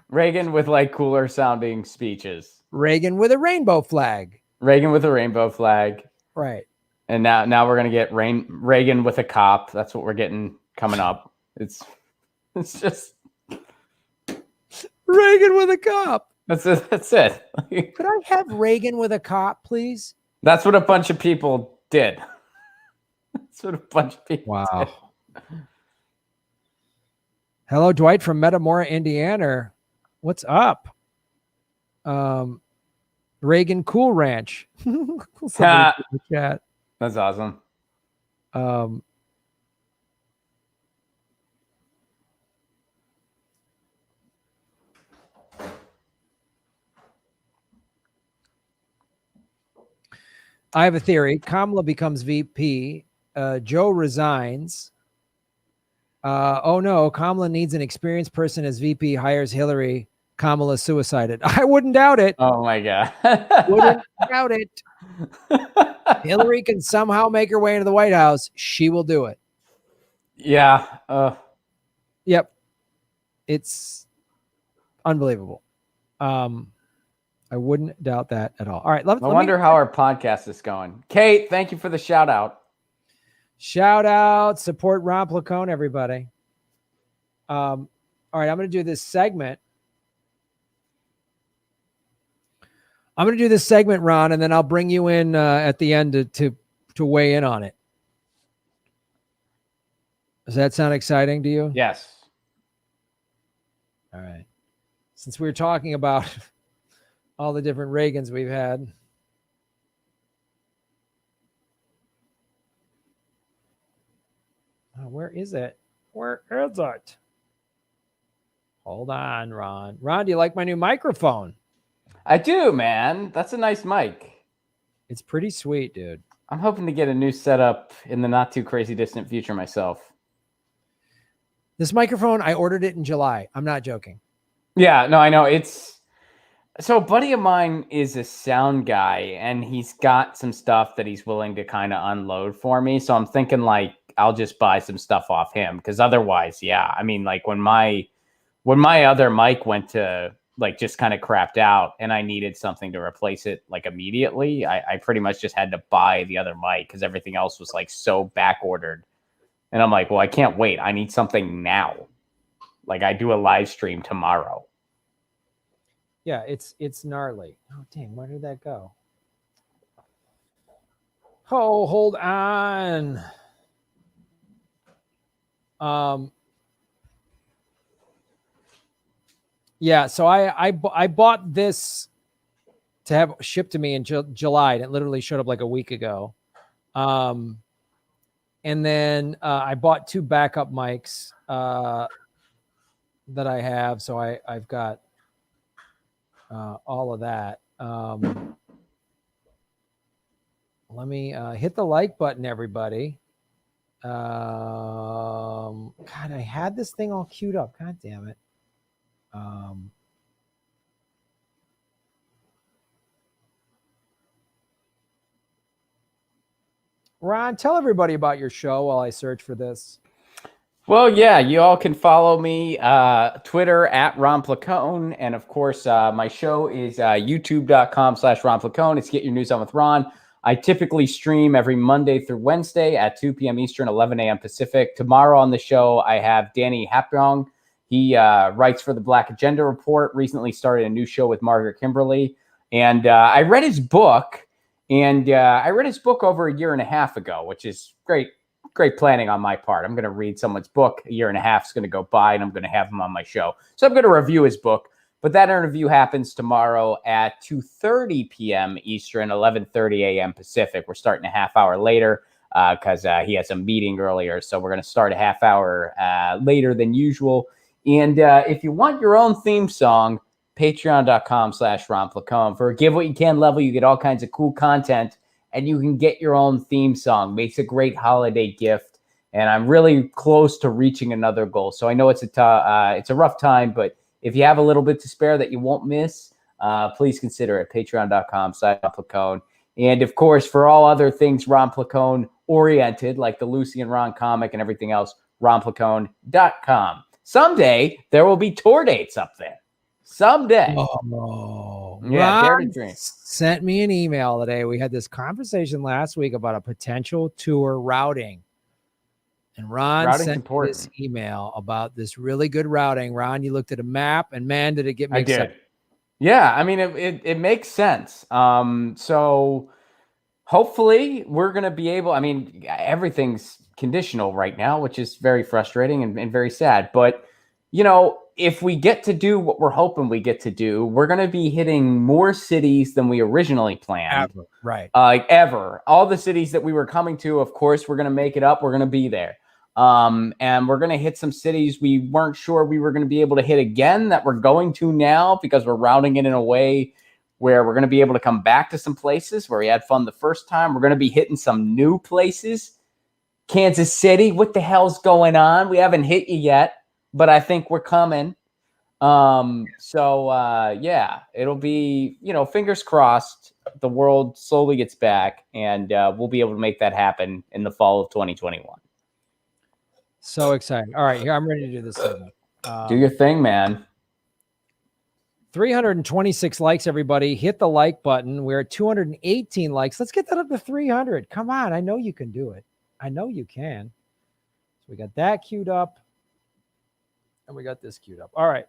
Reagan with like cooler sounding speeches. Reagan with a rainbow flag. Reagan with a rainbow flag. Right. And now we're gonna get Reagan with a cop. That's what we're getting coming up. It's just Reagan with a cop. That's it. Could I have Reagan with a cop, please? That's what a bunch of people did. That's what a bunch of people did. Hello, Dwight from Metamora, Indiana. What's up? Reagan Cool Ranch. Chat. That's awesome. I have a theory. Kamala becomes VP. Joe resigns. Oh no, Kamala needs an experienced person as VP, hires Hillary. Kamala suicided. I wouldn't doubt it. Oh my God. Wouldn't doubt it. Hillary can somehow make her way into the White House. She will do it. Yeah. Yep. It's unbelievable. I wouldn't doubt that at all. All right. I wonder how our podcast is going. Kate, thank you for the shout out. Shout out. Support Ron Placone, everybody. All right. I'm going to do this segment. Ron, and then I'll bring you in at the end to weigh in on it. Does that sound exciting to you? Yes. All right. Since we were talking about all the different Reagans we've had. Oh, where is it? Where is it? Hold on, Ron. Ron, do you like my new microphone? I do, man. That's a nice mic. It's pretty sweet, dude. I'm hoping to get a new setup in the not too crazy distant future myself. This microphone, I ordered it in July. I'm not joking. Yeah, no, I know. So a buddy of mine is a sound guy, and he's got some stuff that he's willing to kind of unload for me. So I'm thinking like I'll just buy some stuff off him, because otherwise, yeah. I mean, like when my other mic went to like just kind of crapped out and I needed something to replace it like immediately, I pretty much just had to buy the other mic because everything else was like so back ordered. And I'm like, well, I can't wait. I need something now. Like I do a live stream tomorrow. Yeah, it's gnarly. Oh, dang, where did that go? Oh, hold on. Yeah, so I bought this to have shipped to me in July, and it literally showed up like a week ago. And then I bought 2 backup mics that I have, so I've got all of that. Let me hit the like button, everybody. God, I had this thing all queued up. God damn it. Ron, tell everybody about your show while I search for this. Well, yeah, you all can follow me Twitter at Ron Placone. And of course, my show is youtube.com/Ron Placone. It's Get Your News On with Ron. I typically stream every Monday through Wednesday at 2 p.m. Eastern, 11 a.m. Pacific. Tomorrow on the show, I have Danny Hapyong. He writes for the Black Agenda Report, recently started a new show with Margaret Kimberly. And I read his book, I read his book over a year and a half ago, which is great planning on my part. I'm going to read someone's book. A year and a half is going to go by, and I'm going to have him on my show. So I'm going to review his book. But that interview happens tomorrow at 2:30 p.m. Eastern, 11:30 a.m. Pacific. We're starting a half hour later because he has a meeting earlier. So we're going to start a half hour later than usual. And if you want your own theme song, patreon.com/Ron Placone. For a Give What You Can level, you get all kinds of cool content, and you can get your own theme song. Makes a great holiday gift. And I'm really close to reaching another goal. So I know it's a rough time, but if you have a little bit to spare that you won't miss, please consider it. Patreon.com/Ron Placone. And of course, for all other things Ron Placone oriented, like the Lucy and Ron comic and everything else, ronplacone.com. Someday there will be tour dates up there. Someday. Oh, Yeah, dare to Ron dream. sent me an email today. We had this conversation last week about a potential tour routing. And Ron Routing's sent important. this email about this really good routing. Ron, you looked at a map, and man, did it get me excited. Yeah, I mean, it makes sense. So hopefully we're going to be able, I mean, everything's conditional right now, which is very frustrating and very sad. But, you know, if we get to do what we're hoping we get to do, we're going to be hitting more cities than we originally planned. Ever. Right. Ever. All the cities that we were coming to, of course, we're going to make it up. We're going to be there. And we're going to hit some cities we weren't sure we were going to be able to hit again that we're going to now because we're routing it in a way where we're going to be able to come back to some places where we had fun the first time. We're going to be hitting some new places. Kansas City, what the hell's going on? We haven't hit you yet, but I think we're coming. Yeah, it'll be, you know, fingers crossed the world slowly gets back and we'll be able to make that happen in the fall of 2021. So exciting. All right, here, I'm ready to do this segment. Do your thing, man. 326 likes, everybody. Hit the like button. We're at 218 likes. Let's get that up to 300. Come on. I know you can do it. I know you can. So we got that queued up. And we got this queued up. All right.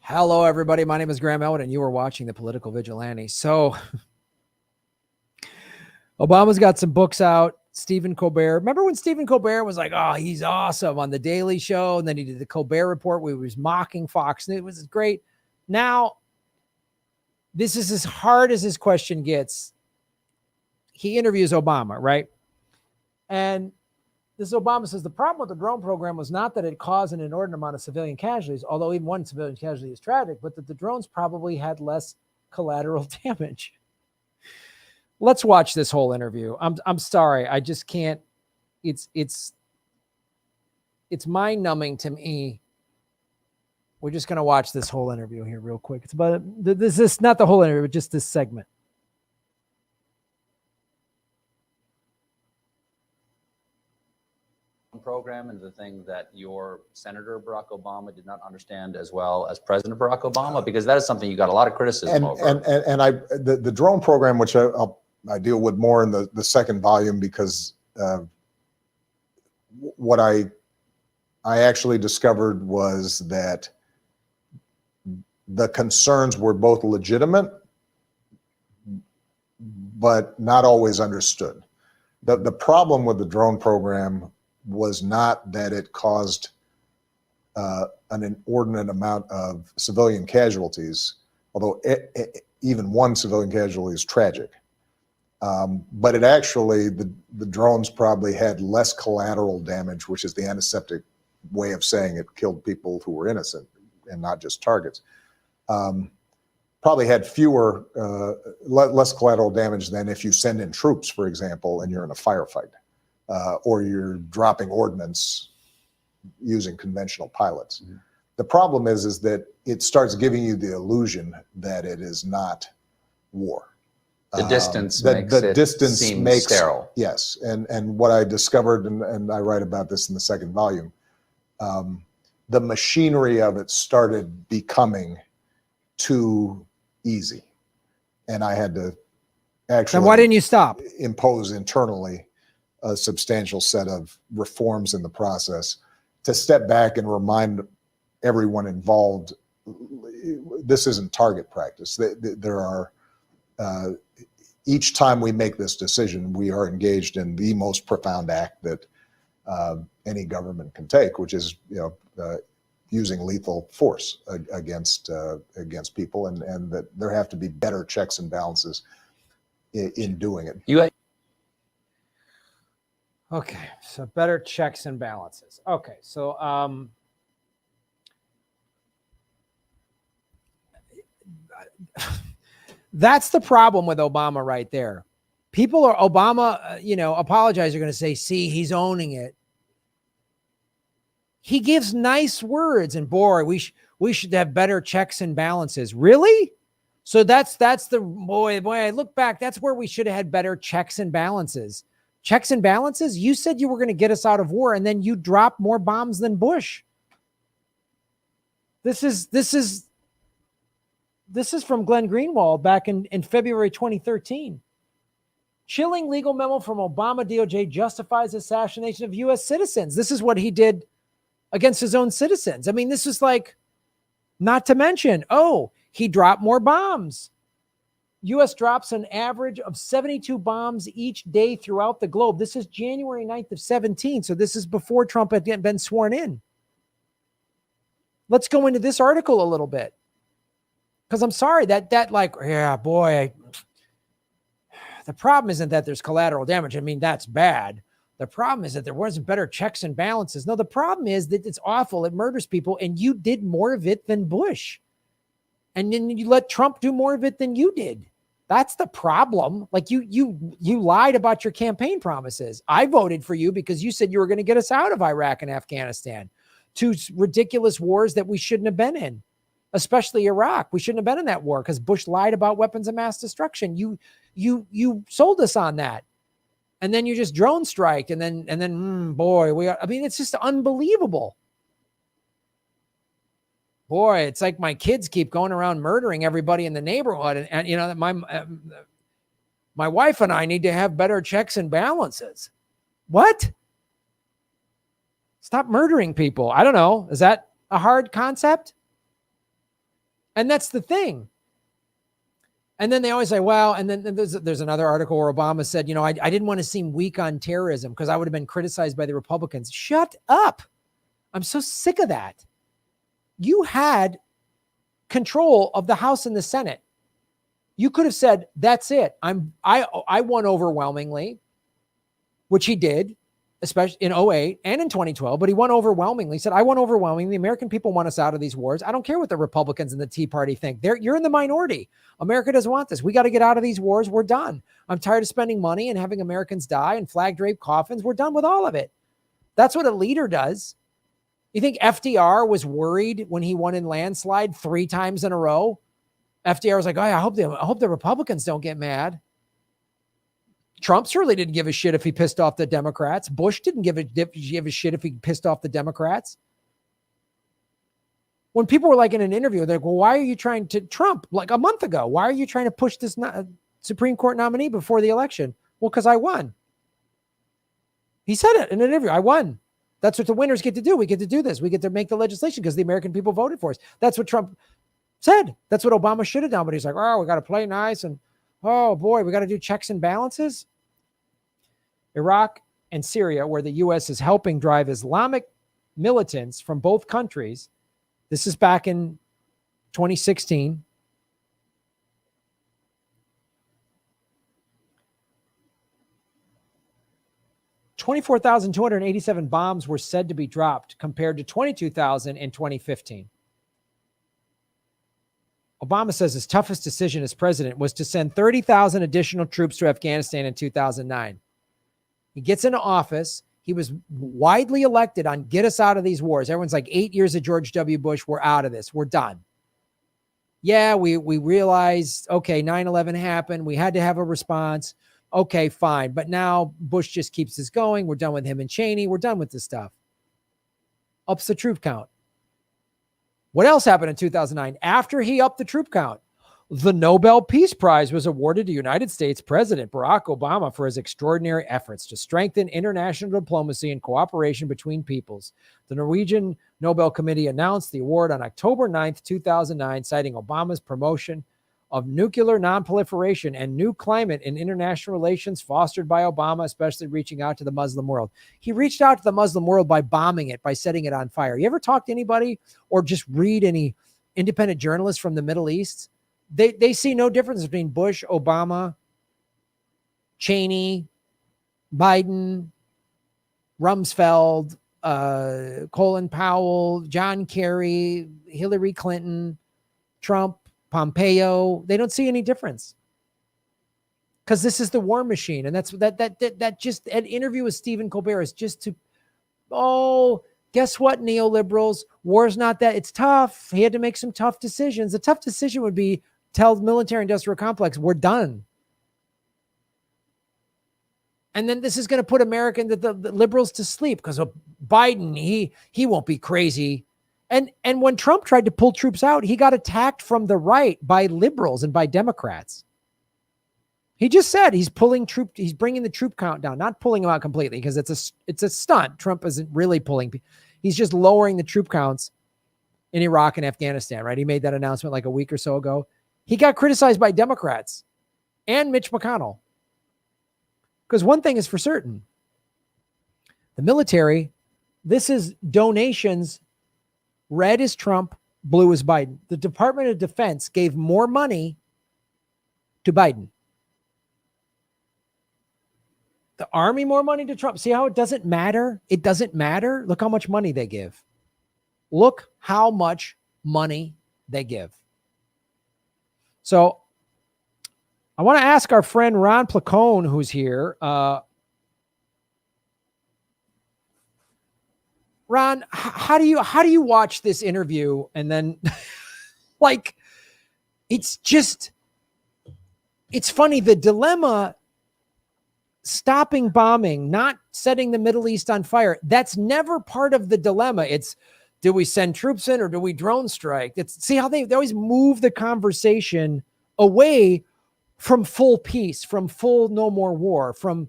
Hello, everybody. My name is Graham Elwood, and you are watching The Political Vigilante. So Obama's got some books out. Stephen Colbert. Remember when Stephen Colbert was like, oh, he's awesome on The Daily Show. And then he did the Colbert Report where he was mocking Fox News. It was great. Now, this is as hard as his question gets. He interviews Obama, right? And this Obama says the problem with the drone program was not that it caused an inordinate amount of civilian casualties, although even one civilian casualty is tragic, but that the drones probably had less collateral damage. Let's watch this whole interview. I'm sorry. I just can't. It's mind-numbing to me. We're just going to watch this whole interview here real quick. It's about this is not the whole interview, but just this segment. Program and the thing that your Senator Barack Obama did not understand as well as President Barack Obama, because that is something you got a lot of criticism over. And the drone program, which I deal with more in the second volume, because what I actually discovered was that the concerns were both legitimate, but not always understood. The problem with the drone program was not that it caused an inordinate amount of civilian casualties, although even one civilian casualty is tragic. But it actually, the drones probably had less collateral damage, which is the antiseptic way of saying it killed people who were innocent and not just targets. Probably had fewer, less collateral damage than if you send in troops, for example, and you're in a firefight. Or you're dropping ordnance using conventional pilots. Mm-hmm. The problem is that it starts giving you the illusion that it is not war. The distance makes sterile. Yes, and what I discovered, and I write about this in the second volume, the machinery of it started becoming too easy, and I had to actually. Then why didn't you stop? Impose internally a substantial set of reforms in the process to step back and remind everyone involved, this isn't target practice. There are each time we make this decision, we are engaged in the most profound act that any government can take, which is, using lethal force against people, and that there have to be better checks and balances in doing it. Okay, so better checks and balances. Okay, so that's the problem with Obama right there. People are Obama, apologize. Are going to say, see, he's owning it. He gives nice words, and boy, we should have better checks and balances. Really? So that's the boy. I look back. That's where we should have had better checks and balances. Checks and balances. You said you were going to get us out of war, and then you dropped more bombs than Bush. This is from Glenn Greenwald back in February 2013. Chilling legal memo from Obama DOJ justifies assassination of U.S. citizens. This is what he did against his own citizens. I mean, this is like, not to mention, he dropped more bombs. U.S. drops an average of 72 bombs each day throughout the globe. This is January 9th of 17. So this is before Trump had been sworn in. Let's go into this article a little bit. Because I'm sorry the problem isn't that there's collateral damage. I mean, that's bad. The problem is that there wasn't better checks and balances. No, the problem is that it's awful. It murders people, and you did more of it than Bush. And then you let Trump do more of it than you did. That's the problem. Like you lied about your campaign promises. I voted for you because you said you were going to get us out of Iraq and Afghanistan, two ridiculous wars that we shouldn't have been in, especially Iraq. We shouldn't have been in that war because Bush lied about weapons of mass destruction. You sold us on that. And then you just drone strike. And then it's just unbelievable. Boy, it's like my kids keep going around murdering everybody in the neighborhood. And my wife and I need to have better checks and balances. What? Stop murdering people. I don't know. Is that a hard concept? And that's the thing. And then they always say, well, and then there's another article where Obama said, I didn't want to seem weak on terrorism because I would have been criticized by the Republicans. Shut up. I'm so sick of that. You had control of the House and the Senate. You could have said, that's it. I won overwhelmingly, which he did, especially in 2008 and in 2012, but he won overwhelmingly. He said, I won overwhelmingly. The American people want us out of these wars. I don't care what the Republicans and the Tea Party think. You're in the minority. America doesn't want this. We got to get out of these wars. We're done. I'm tired of spending money and having Americans die and flag draped coffins. We're done with all of it. That's what a leader does. You think FDR was worried when he won in landslide 3 times in a row? FDR was like, I hope the Republicans don't get mad. Trump certainly didn't give a shit if he pissed off the Democrats. Bush didn't give a shit if he pissed off the Democrats. When people were like in an interview, they're like, well, why are you trying to Trump like a month ago? Why are you trying to push this Supreme Court nominee before the election? Well, because I won. He said it in an interview. I won. That's what the winners get to do. We get to do this. We get to make the legislation because the American people voted for us. That's what Trump said. That's what Obama should have done. But he's like, we got to play nice. And oh boy, we got to do checks and balances. Iraq and Syria, where the U.S. is helping drive Islamic militants from both countries. This is back in 2016. $24,287 bombs were said to be dropped compared to 22,000 in 2015. Obama says his toughest decision as president was to send 30,000 additional troops to Afghanistan in 2009. He gets into office. He was widely elected on get us out of these wars. Everyone's like 8 years of George W. Bush. We're out of this. We're done. Yeah, we realized, okay, 9/11 happened. We had to have a response. Okay, fine. But now Bush just keeps this going. We're done with him and Cheney. We're done with this stuff. Ups the troop count. What else happened in 2009? After he upped the troop count, the Nobel Peace Prize was awarded to United States President Barack Obama for his extraordinary efforts to strengthen international diplomacy and cooperation between peoples. The Norwegian Nobel Committee announced the award on October 9th, 2009, citing Obama's promotion of nuclear nonproliferation and new climate in international relations fostered by Obama, especially reaching out to the Muslim world. He reached out to the Muslim world by bombing it, by setting it on fire. You ever talk to anybody or just read any independent journalists from the Middle East? They see no difference between Bush, Obama, Cheney, Biden, Rumsfeld, Colin Powell, John Kerry, Hillary Clinton, Trump, Pompeo. They don't see any difference because this is the war machine. And that's just an interview with Stephen Colbert is just to, guess what, neoliberals? War's not that. It's tough. He had to make some tough decisions. A tough decision would be tell the military industrial complex, we're done. And then this is going to put the liberals to sleep because of Biden. He won't be crazy. And when Trump tried to pull troops out, he got attacked from the right by liberals and by Democrats. He just said he's bringing the troop count down, not pulling them out completely because it's a stunt. Trump isn't really pulling. He's just lowering the troop counts in Iraq and Afghanistan, right? He made that announcement like a week or so ago. He got criticized by Democrats and Mitch McConnell. Because one thing is for certain, the military, this is donations, red is Trump, blue is Biden. The Department of Defense gave more money to Biden. The Army more money to Trump. See how it doesn't matter? It doesn't matter. Look how much money they give. Look how much money they give. So I want to ask our friend Ron Placone, who's here. Ron, how do you watch this interview and then like it's funny, the dilemma, stopping bombing, not setting the Middle East on fire, that's never part of the dilemma. It's, do we send troops in or do we drone strike? See how they always move the conversation away from full peace, from full no more war, from,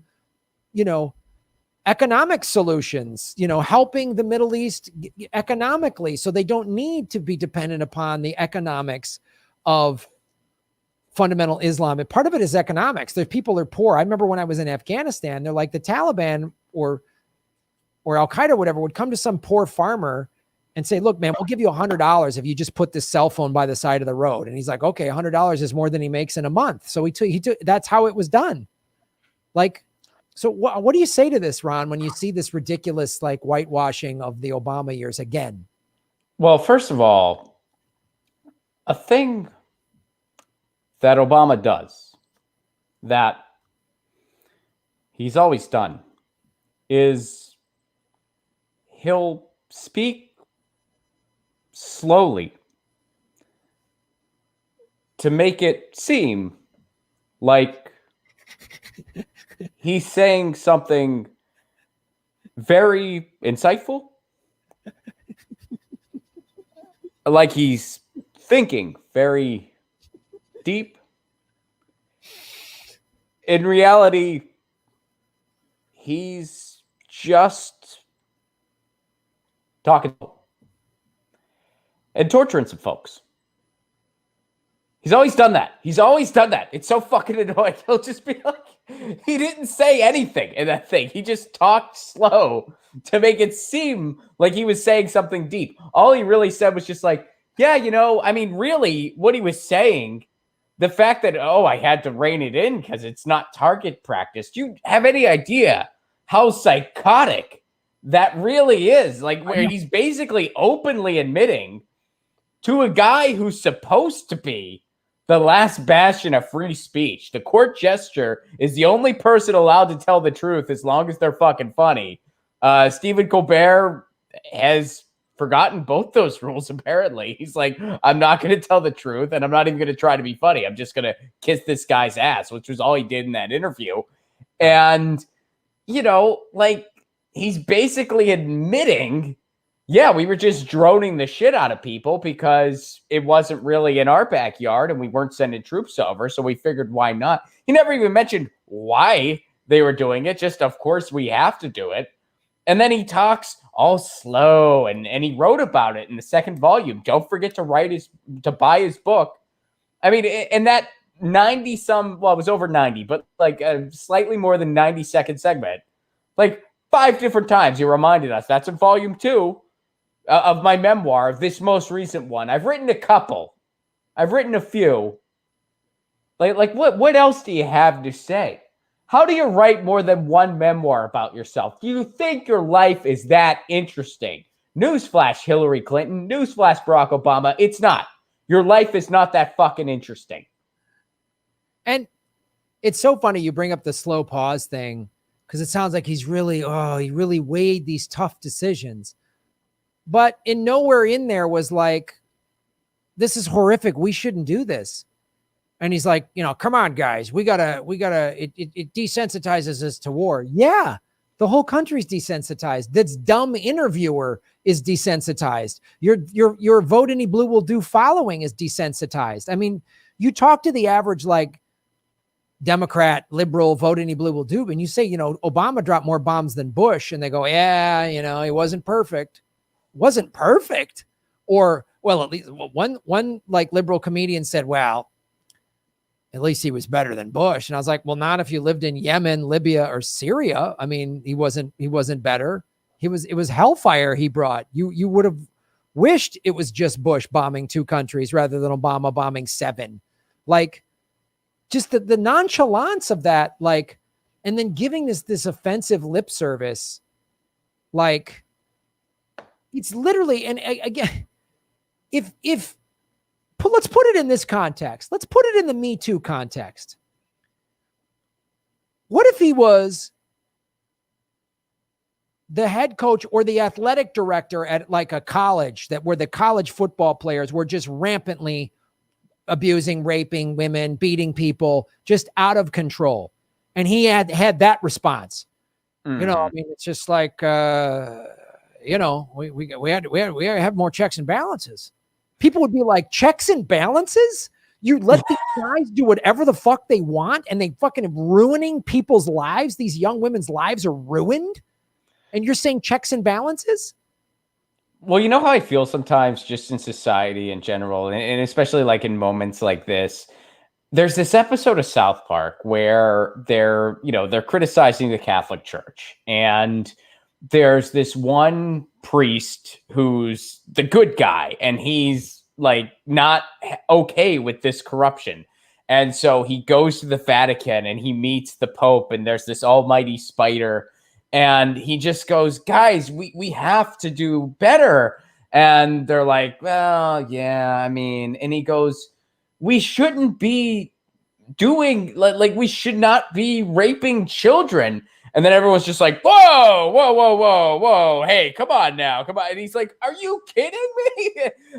economic solutions, helping the Middle East economically so they don't need to be dependent upon the economics of fundamental Islam. And part of it is economics. The people are poor. I remember when I was in Afghanistan, they're like the Taliban or Al-Qaeda, whatever, would come to some poor farmer and say, look, man, we'll give you $100 if you just put this cell phone by the side of the road. And he's like, okay, $100 is more than he makes in a month. So he took, that's how it was done. Like, so what do you say to this, Ron, when you see this ridiculous, like, whitewashing of the Obama years again? Well, first of all, a thing that Obama does that he's always done is he'll speak slowly to make it seem like he's saying something very insightful, like he's thinking very deep. In reality, he's just talking and torturing some folks. He's always done that. It's so fucking annoying. He'll just be like, he didn't say anything in that thing. He just talked slow to make it seem like he was saying something deep. All he really said was just like, yeah, really what he was saying, the fact that, I had to rein it in because it's not target practice. Do you have any idea how psychotic that really is? Like, where he's basically openly admitting to a guy who's supposed to be the last bastion of free speech. The court jester is the only person allowed to tell the truth as long as they're fucking funny. Stephen Colbert has forgotten both those rules, apparently. He's like, I'm not going to tell the truth, and I'm not even going to try to be funny. I'm just going to kiss this guy's ass, which was all he did in that interview. And, he's basically admitting, yeah, we were just droning the shit out of people because it wasn't really in our backyard and we weren't sending troops over. So we figured, why not? He never even mentioned why they were doing it. Just, of course, we have to do it. And then he talks all slow and he wrote about it in the second volume. Don't forget to buy his book, I mean, and that 90 some, well, it was over 90, but like a slightly more than 90-second segment, like 5 different times he reminded us that's in volume 2 of my memoir, of this most recent one. I've written a couple. I've written a few. Like what else do you have to say? How do you write more than one memoir about yourself? Do you think your life is that interesting? Newsflash, Hillary Clinton. Newsflash, Barack Obama. It's not. Your life is not that fucking interesting. And it's so funny you bring up the slow pause thing, because it sounds like he really weighed these tough decisions. But in nowhere in there was like, this is horrific. We shouldn't do this. And he's like, come on, guys, it desensitizes us to war. Yeah. The whole country's desensitized. This dumb interviewer is desensitized. Your vote any blue will do following is desensitized. I mean, you talk to the average, like, Democrat, liberal, vote any blue will do. And you say, Obama dropped more bombs than Bush. And they go, yeah, he wasn't perfect. Wasn't perfect. Or, well, at least one like liberal comedian said, well, at least he was better than Bush. And I was like, well, not if you lived in Yemen, Libya, or Syria. I mean, he wasn't better. It was hellfire he brought. You would have wished it was just Bush bombing 2 countries rather than Obama bombing 7. Like, just the nonchalance of that, like, and then giving this offensive lip service, like, it's literally, and again, let's put it in this context. Let's put it in the Me Too context. What if he was the head coach or the athletic director at like a college where the college football players were just rampantly abusing, raping women, beating people, just out of control. And he had that response. Mm-hmm. I mean, it's just like, we have more checks and balances. People would be like, checks and balances? You let these guys do whatever the fuck they want and they fucking ruining people's lives. These young women's lives are ruined. And you're saying checks and balances? Well, you know how I feel sometimes just in society in general, and especially like in moments like this. There's this episode of South Park where they're criticizing the Catholic Church, and there's this one priest who's the good guy, and he's like not okay with this corruption. And so he goes to the Vatican and he meets the Pope, and there's this almighty spider. And he just goes, guys, we have to do better. And they're like, well, yeah, I mean, and he goes, we shouldn't be doing, like we should not be raping children. And then everyone's just like, whoa, hey, come on now, come on. And he's like, are you kidding me?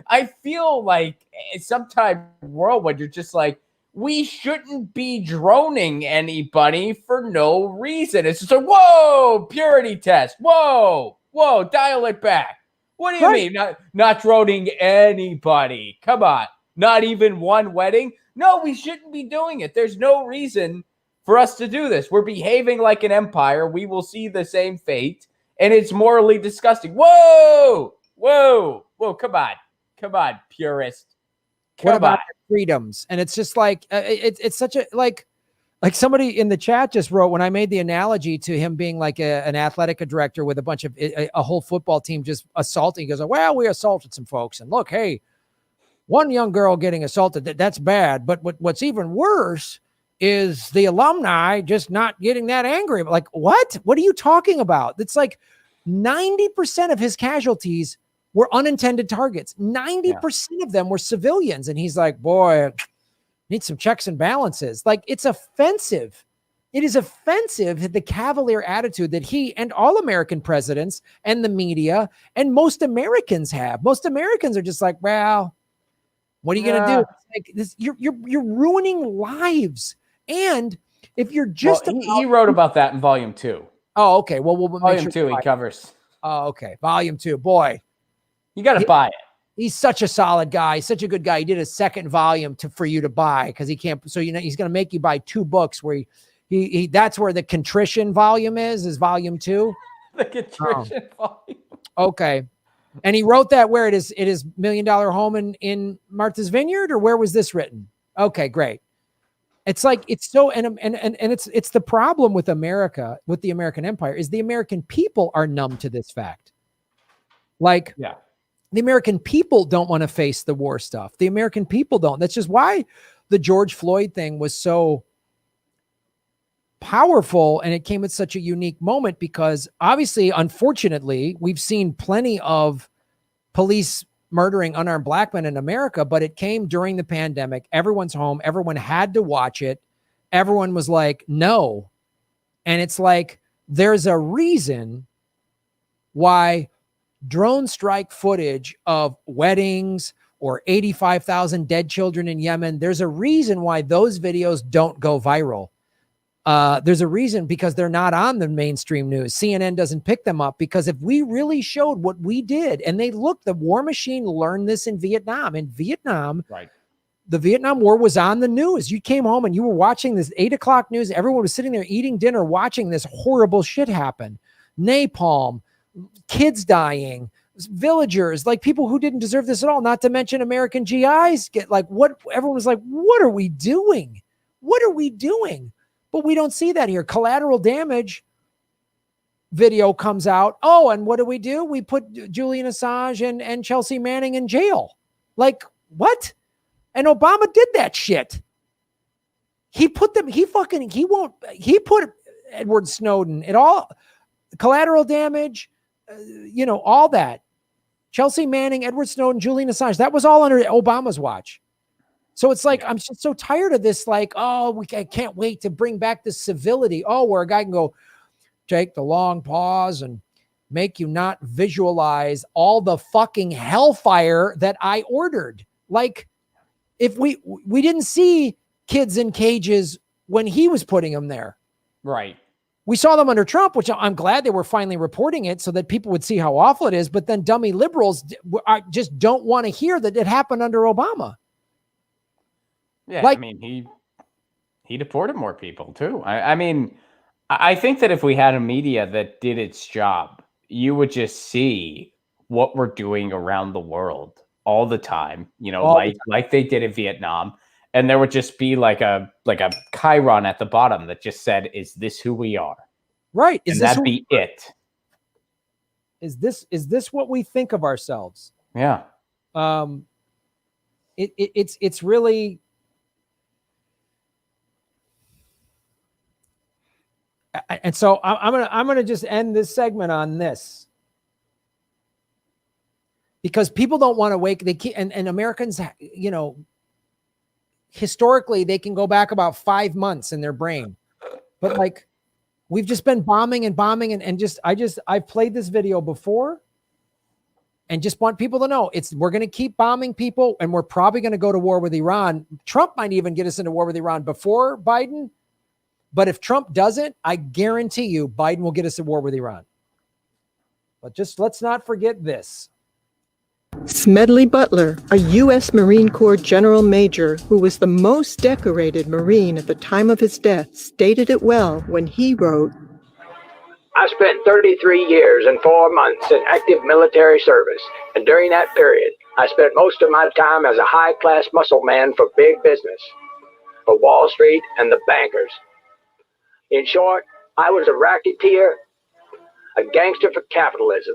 I feel like sometimes in the world when you're just like, we shouldn't be droning anybody for no reason. It's just like, whoa, purity test. Whoa, dial it back. What do you mean? Not droning anybody. Come on. Not even one wedding? No, we shouldn't be doing it. There's no reason for us to do this. We're behaving like an empire. We will see the same fate. And it's morally disgusting. Whoa, come on, purist. What about freedoms? And it's just like, it's such a, like somebody in the chat just wrote, when I made the analogy to him being like an athletic director with a bunch of a whole football team just assaulting, he goes, well, we assaulted some folks, and look, hey, one young girl getting assaulted, that's bad. But what's even worse is the alumni just not getting that angry. Like, what are you talking about? It's like 90% of his casualties were unintended targets. 90% of them were civilians. And he's like, boy, need some checks and balances. Like, it's offensive. It is offensive, the cavalier attitude that he and all American presidents and the media and most Americans have. Most Americans are just like, well, what are you going to do? It's like this, you're ruining lives. And if you're just he wrote about that in volume 2. Oh, okay. Well, we'll volume 2 he covers. Oh, okay. Volume 2. Boy, you got to buy it. He's such a solid guy. He's such a good guy. He did a second volume for you to buy because he can't. So he's going to make you buy 2 books where he that's where the contrition volume is volume 2. The contrition volume. Okay. And he wrote that where it is $1 Million Home in Martha's Vineyard, or where was this written? Okay, great. It's like it's so and it's the problem with America, with the American empire, is the American people are numb to this fact. Like Yeah. the American people don't want to face the war stuff. The American people don't. That's just why the George Floyd thing was so powerful and it came at such a unique moment, because obviously, unfortunately, we've seen plenty of police murdering unarmed black men in America, but it came during the pandemic. Everyone's home. Everyone had to watch it. Everyone was like, no. And it's like, there's a reason why drone strike footage of weddings or 85,000 dead children in Yemen, there's a reason why those videos don't go viral. There's a reason, because they're not on the mainstream news. CNN doesn't pick them up, because if we really showed what we did, and they look, the war machine learned this in Vietnam. In Vietnam, Right. The Vietnam War was on the news. You came home and you were watching this 8 o'clock news. Everyone was sitting there eating dinner, watching this horrible shit happen. Napalm, kids dying, villagers, like people who didn't deserve this at all, not to mention American GIs get like, what? Everyone was like, what are we doing? What are we doing? But we don't see that here. Collateral Damage video comes out. Oh, and what do? We put Julian Assange and Chelsea Manning in jail. Like, what? And Obama did that shit. He put Edward Snowden, it all, Collateral Damage, all that. Chelsea Manning, Edward Snowden, Julian Assange, that was all under Obama's watch. So it's like, I'm just so tired of this, like, I can't wait to bring back this civility. Oh, where a guy can go, take the long pause and make you not visualize all the fucking hellfire that I ordered. Like, if we didn't see kids in cages when he was putting them there. Right. We saw them under Trump, which I'm glad they were finally reporting it so that people would see how awful it is. But then dummy liberals just don't want to hear that it happened under Obama. Yeah, Like, I mean, he deported more people too. I mean, I think that if we had a media that did its job, you would just see what we're doing around the world all the time. Like they did in Vietnam, and there would just be like a chyron at the bottom that just said, "Is this who we are?" Right? And that'd be it. Is this what we think of ourselves? Yeah. It's really. And so I'm gonna just end this segment on this, because people don't want to wake. They can't, and Americans, historically they can go back about 5 months in their brain, but like we've just been bombing and I've played this video before, and just want people to know we're going to keep bombing people, and we're probably going to go to war with Iran. Trump might even get us into war with Iran before Biden. But if Trump doesn't, I guarantee you Biden will get us at war with Iran. But just let's not forget this. Smedley Butler, a U.S. Marine Corps General Major who was the most decorated Marine at the time of his death, stated it well when he wrote, I spent 33 years and 4 months in active military service, and during that period, I spent most of my time as a high-class muscle man for big business, for Wall Street and the bankers. In short, I was a racketeer, a gangster for capitalism.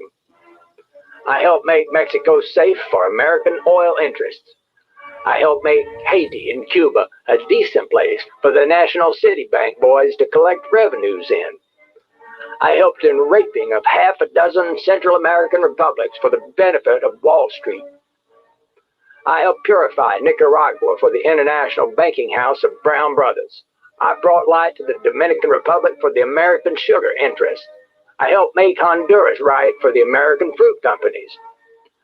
I helped make Mexico safe for American oil interests. I helped make Haiti and Cuba a decent place for the National City Bank boys to collect revenues in. I helped in raping of half a dozen Central American republics for the benefit of Wall Street. I helped purify Nicaragua for the international banking house of Brown Brothers. I brought light to the Dominican Republic for the American sugar interests. I helped make Honduras right for the American fruit companies.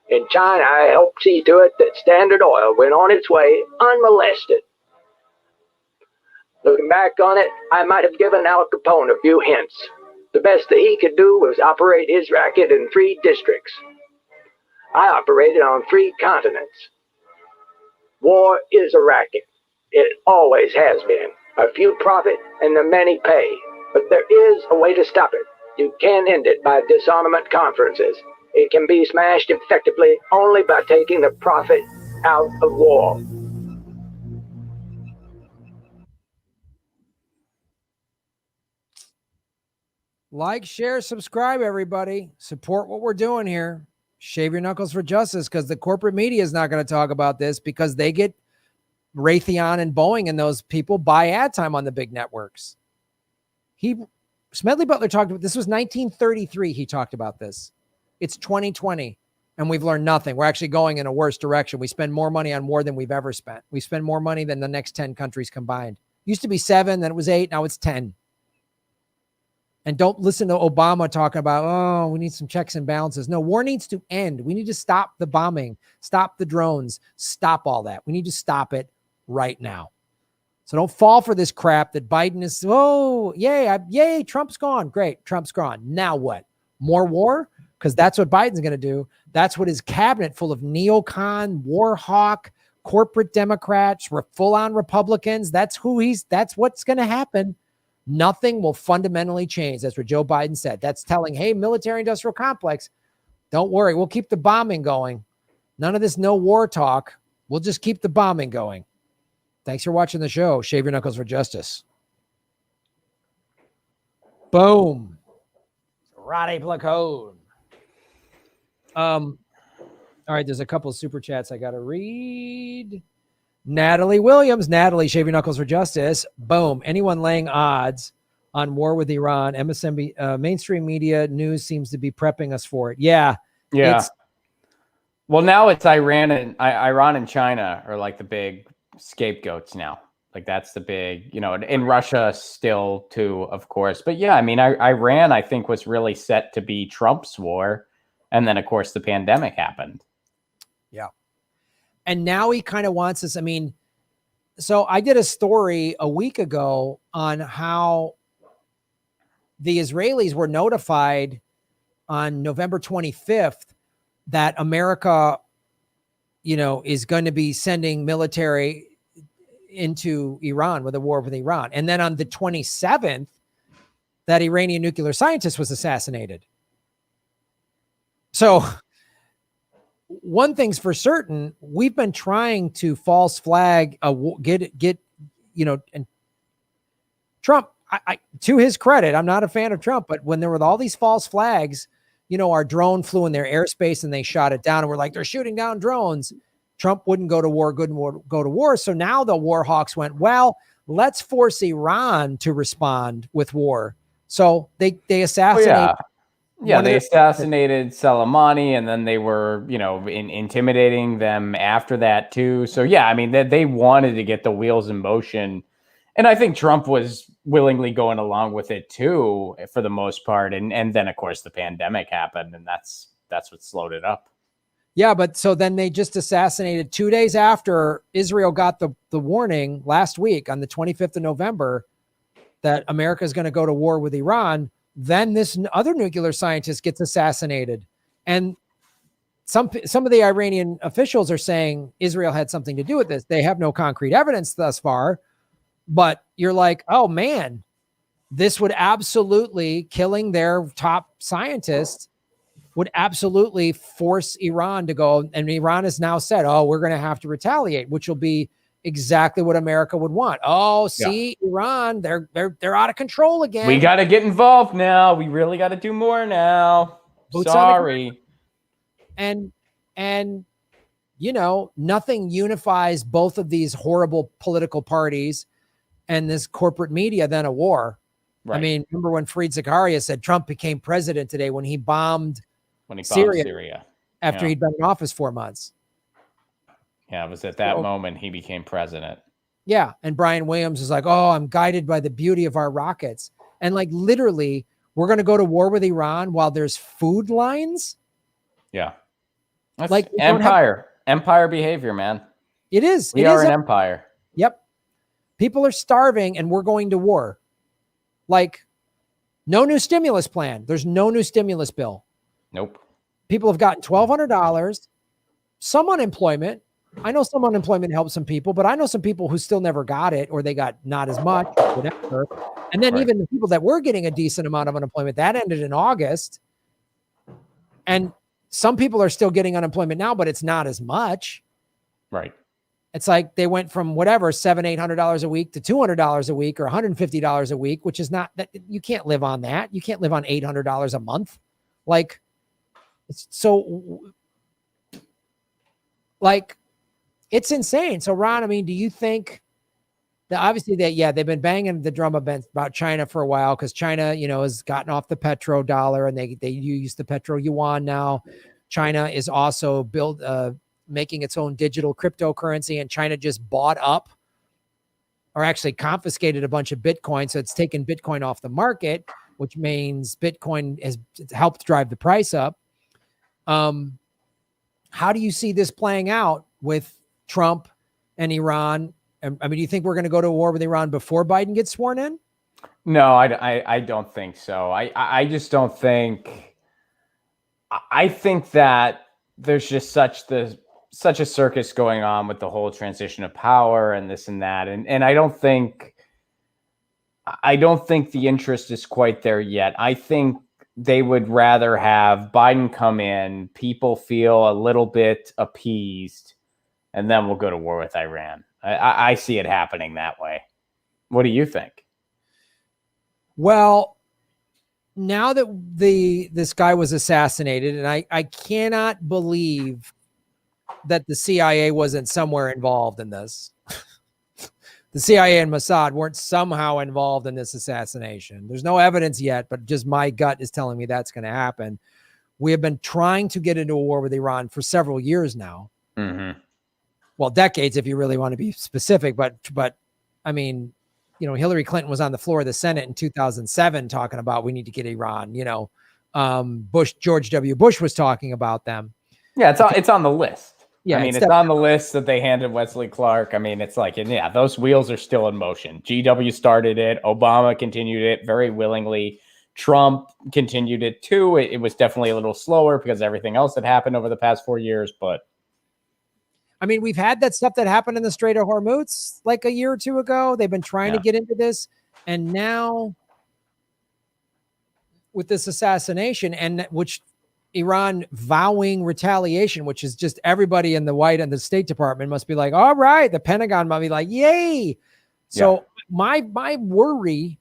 In China, I helped see to it that Standard Oil went on its way unmolested. Looking back on it, I might have given Al Capone a few hints. The best that he could do was operate his racket in 3 districts. I operated on 3 continents. War is a racket. It always has been. A few profit and the many pay. But there is a way to stop it. You can end it by disarmament conferences. It can be smashed effectively only by taking the profit out of war. Like, share, subscribe, everybody. Support what we're doing here. Shave your knuckles for justice, because the corporate media is not going to talk about this, because they get Raytheon and Boeing and those people buy ad time on the big networks. Smedley Butler talked about this. Was 1933. He talked about this. It's 2020, and we've learned nothing. We're actually going in a worse direction. We spend more money on war than we've ever spent. We spend more money than the next 10 countries combined. Used to be 7, then it was 8, now it's 10. And don't listen to Obama talking about, oh, we need some checks and balances. No, war needs to end. We need to stop the bombing, stop the drones, stop all that. We need to stop it right now. So don't fall for this crap that Biden is, oh, yay, Trump's gone. Great, Trump's gone. Now what? More war? Because that's what Biden's going to do. That's what his cabinet full of neocon, war hawk, corporate Democrats, full-on Republicans, that's what's going to happen. Nothing will fundamentally change. That's what Joe Biden said. That's telling, hey, military-industrial complex, don't worry, we'll keep the bombing going. None of this no war talk. We'll just keep the bombing going. Thanks for watching the show. Shave your knuckles for justice. Boom. Roddy Placone. All right, there's a couple of super chats I got to read. Natalie Williams. Natalie, shave your knuckles for justice. Boom. Anyone laying odds on war with Iran? MSNBC, mainstream media news seems to be prepping us for it. Yeah. Well, now it's Iran and China are like the big scapegoats now. Like that's the big, in Russia still too, of course. But yeah, I mean, Iran, I think, was really set to be Trump's war. And then, of course, the pandemic happened. Yeah. And now he kind of wants us. I mean, so I did a story a week ago on how the Israelis were notified on November 25th that America, is going to be sending military into Iran with a war with Iran. And then on the 27th, that Iranian nuclear scientist was assassinated. So one thing's for certain, we've been trying to false flag, and Trump, I to his credit, I'm not a fan of Trump, but when there were all these false flags, our drone flew in their airspace and they shot it down and we're like, they're shooting down drones. Trump wouldn't go to war, go to war. So now the war hawks went, well, let's force Iran to respond with war. So they assassinated. Yeah, they assassinated Soleimani, and then they were, intimidating them after that too. So yeah, I mean, they wanted to get the wheels in motion, and I think Trump was willingly going along with it too, for the most part. And then of course the pandemic happened, and that's what slowed it up. Yeah, but so then they just assassinated 2 days after Israel got the warning last week on the 25th of November that America is going to go to war with Iran. Then this other nuclear scientist gets assassinated. And some of the Iranian officials are saying Israel had something to do with this. They have no concrete evidence thus far, but you're like, oh man, this would absolutely, killing their top scientists would absolutely force Iran to go. And Iran has now said, oh, we're going to have to retaliate, which will be exactly what America would want. Oh, see, yeah. Iran, they're out of control again. We got to get involved now. We really got to do more now. Sorry. And nothing unifies both of these horrible political parties and this corporate media than a war. Right. I mean, remember when Fareed Zakaria said Trump became president today when he bombed Syria after he'd been in office 4 months. Yeah, it was at that moment he became president. Yeah, and Brian Williams was like, oh, I'm guided by the beauty of our rockets. And like literally, we're going to go to war with Iran while there's food lines? Yeah. That's like empire behavior, man. It is. We are an empire. Yep. People are starving and we're going to war. Like, no new stimulus plan. There's no new stimulus bill. Nope. People have gotten $1,200, some unemployment. I know some unemployment helps some people, but I know some people who still never got it, or they got not as much, whatever. And then even the people that were getting a decent amount of unemployment, that ended in August. And some people are still getting unemployment now, but it's not as much. Right. It's like they went from whatever $700-800 a week to $200 a week or $150 a week, which is not that you can't live on that. You can't live on $800 a month. Like, it's insane. So Ron, I mean, do you think that obviously they've been banging the drum about China for a while because China, has gotten off the petrodollar and they use the petro yuan now. China is also making its own digital cryptocurrency, and China just bought up or actually confiscated a bunch of Bitcoin. So it's taken Bitcoin off the market, which means Bitcoin has helped drive the price up. How do you see this playing out with Trump and Iran? I mean, do you think we're going to go to war with Iran before Biden gets sworn in? No, I don't think so. I just don't think. I think that there's just such a circus going on with the whole transition of power and this and that, and I don't think the interest is quite there yet. I think they would rather have Biden come in, people feel a little bit appeased, and then we'll go to war with Iran. I see it happening that way. What do you think? Well, now that this guy was assassinated, and I cannot believe that the CIA wasn't somewhere involved in this. The CIA and Mossad weren't somehow involved in this assassination. There's no evidence yet, but just my gut is telling me that's going to happen. We have been trying to get into a war with Iran for several years now. Mm-hmm. Well, decades, if you really want to be specific, but I mean, Hillary Clinton was on the floor of the Senate in 2007 talking about we need to get Iran. George W. Bush was talking about them. Yeah, it's on the list. Yeah, I mean, it's on the list that they handed Wesley Clark. I mean, it's like, and yeah, those wheels are still in motion. GW started it. Obama continued it very willingly. Trump continued it too. It was definitely a little slower because everything else that happened over the past 4 years. But I mean, we've had that stuff that happened in the Strait of Hormuz like a year or two ago. They've been trying to get into this. And now with this assassination, and which Iran vowing retaliation, which is just everybody in the White and the State Department must be like, all right, the Pentagon might be like, yay. So my worry,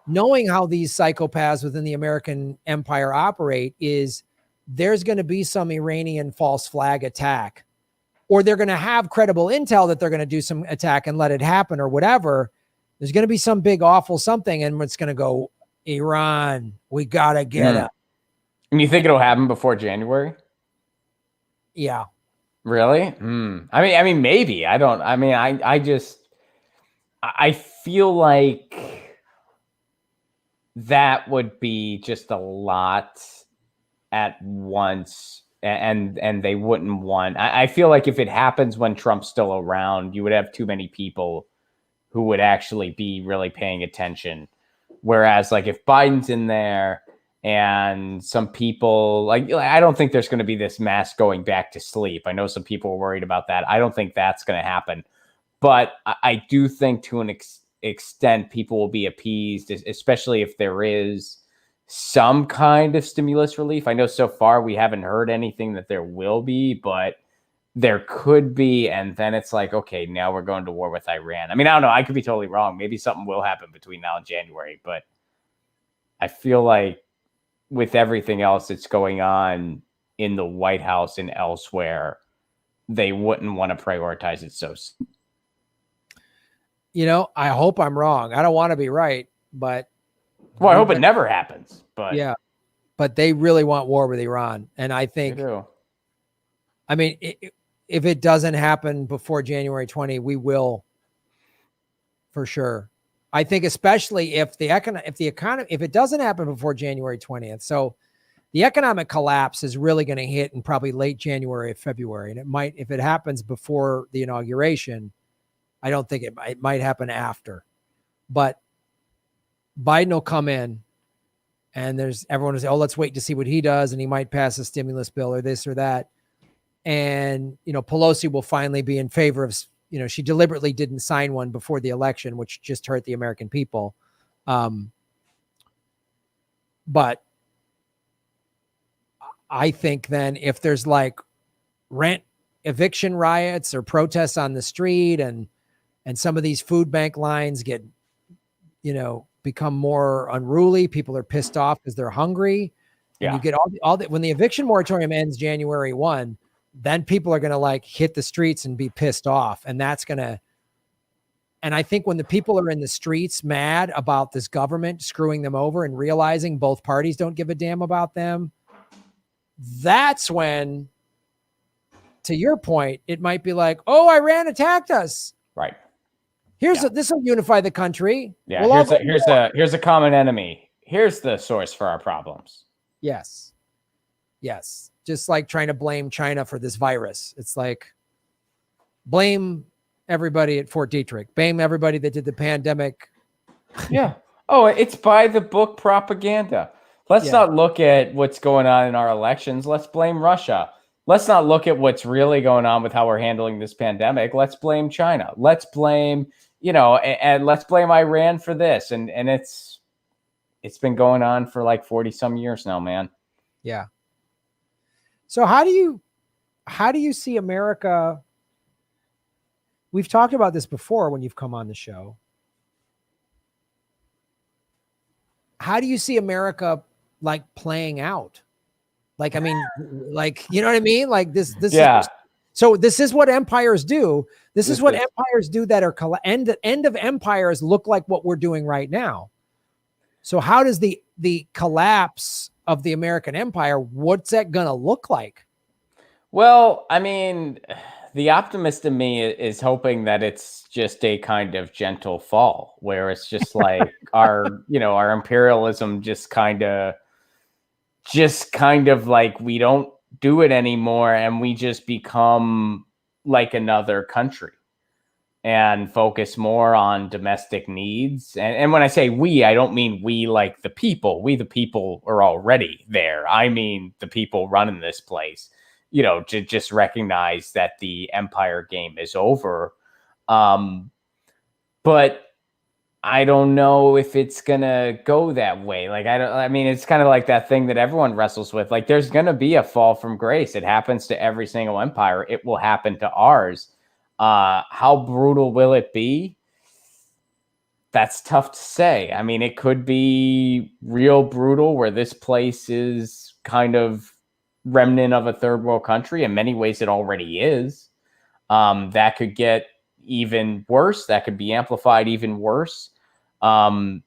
knowing how these psychopaths within the American empire operate, is there's going to be some Iranian false flag attack, or they're going to have credible intel that they're going to do some attack and let it happen or whatever. There's going to be some big awful something, and it's going to go, Iran, we got to get it. And you think it'll happen before January? Yeah. Really? I mean, maybe. I feel like that would be just a lot at once, and they wouldn't want. I feel like if it happens when Trump's still around, you would have too many people who would actually be really paying attention. Whereas, like, if Biden's in there, and some people, like, I don't think there's going to be this mass going back to sleep. I know some people are worried about that. I don't think that's going to happen. But I do think to an extent people will be appeased, especially if there is some kind of stimulus relief. I know so far we haven't heard anything that there will be, but there could be. And then it's like, okay, now we're going to war with Iran. I mean, I don't know. I could be totally wrong. Maybe something will happen between now and January. But I feel like with everything else that's going on in the White House and elsewhere, they wouldn't want to prioritize it so soon. I hope I'm wrong. I don't want to be right, but I hope it never happens. But yeah, but they really want war with Iran, and I think, I mean, if it doesn't happen before January 20, we will, for sure. I think especially if the economy, if it doesn't happen before January 20th, so the economic collapse is really going to hit in probably late January or February. And it might, if it happens before the inauguration, I don't think it might happen after, but Biden will come in and everyone will say, oh, let's wait to see what he does. And he might pass a stimulus bill or this or that. And, Pelosi will finally be in favor of, she deliberately didn't sign one before the election, which just hurt the American people. But I think then if there's like rent eviction riots or protests on the street, and some of these food bank lines get, become more unruly. People are pissed off because they're hungry. And you get all the, when the eviction moratorium ends January 1, then people are going to like hit the streets and be pissed off. And that's going to, and I think when the people are in the streets mad about this government screwing them over and realizing both parties don't give a damn about them, that's when, to your point, it might be like, oh, Iran attacked us. Right. This will unify the country. Yeah. We'll Here's a common enemy. Here's the source for our problems. Yes. Just like trying to blame China for this virus. It's like, blame everybody at Fort Detrick. Blame everybody that did the pandemic. Yeah. Oh, it's by the book propaganda. Let's not look at what's going on in our elections. Let's blame Russia. Let's not look at what's really going on with how we're handling this pandemic. Let's blame China. Let's blame, and let's blame Iran for this. And it's been going on for like 40 some years now, man. Yeah. So how do you see America? We've talked about this before when you've come on the show. How do you see America like playing out? Like, I mean, like, you know what I mean? Like this Yeah. So this is what empires do. This is what empires do that are end of empires look like what we're doing right now. So how does the collapse of the American empire, what's that going to look like? Well, I mean, the optimist in me is hoping that it's just a kind of gentle fall where it's just like our imperialism just kind of like we don't do it anymore and we just become like another country and focus more on domestic needs. And when I say we, I don't mean we like the people. We, the people, are already there. I mean the people running this place, to just recognize that the empire game is over. But I don't know if it's going to go that way. Like, I mean, it's kind of like that thing that everyone wrestles with. Like, there's going to be a fall from grace. It happens to every single empire. It will happen to ours. How brutal will it be? That's tough to say. I mean, it could be real brutal where this place is kind of remnant of a third world country. In many ways, it already is. That could get even worse. That could be amplified even worse. We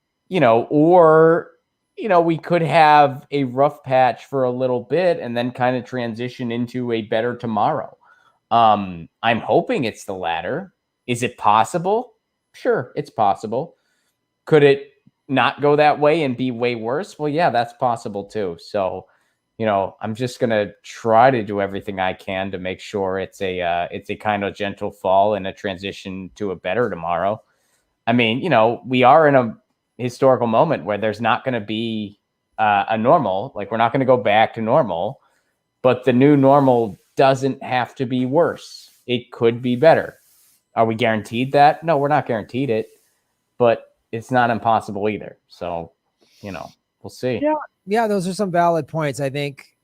could have a rough patch for a little bit and then kind of transition into a better tomorrow. I'm hoping it's the latter. Is it possible? Sure, it's possible. Could it not go that way and be way worse? Well, yeah, that's possible too. So, I'm just going to try to do everything I can to make sure it's a kind of gentle fall and a transition to a better tomorrow. I mean, we are in a historical moment where there's not going to be a normal, like we're not going to go back to normal, but the new normal doesn't have to be worse. It could be better. Are we guaranteed that? No, we're not guaranteed it, but it's not impossible either. So, we'll see. Yeah, those are some valid points. I think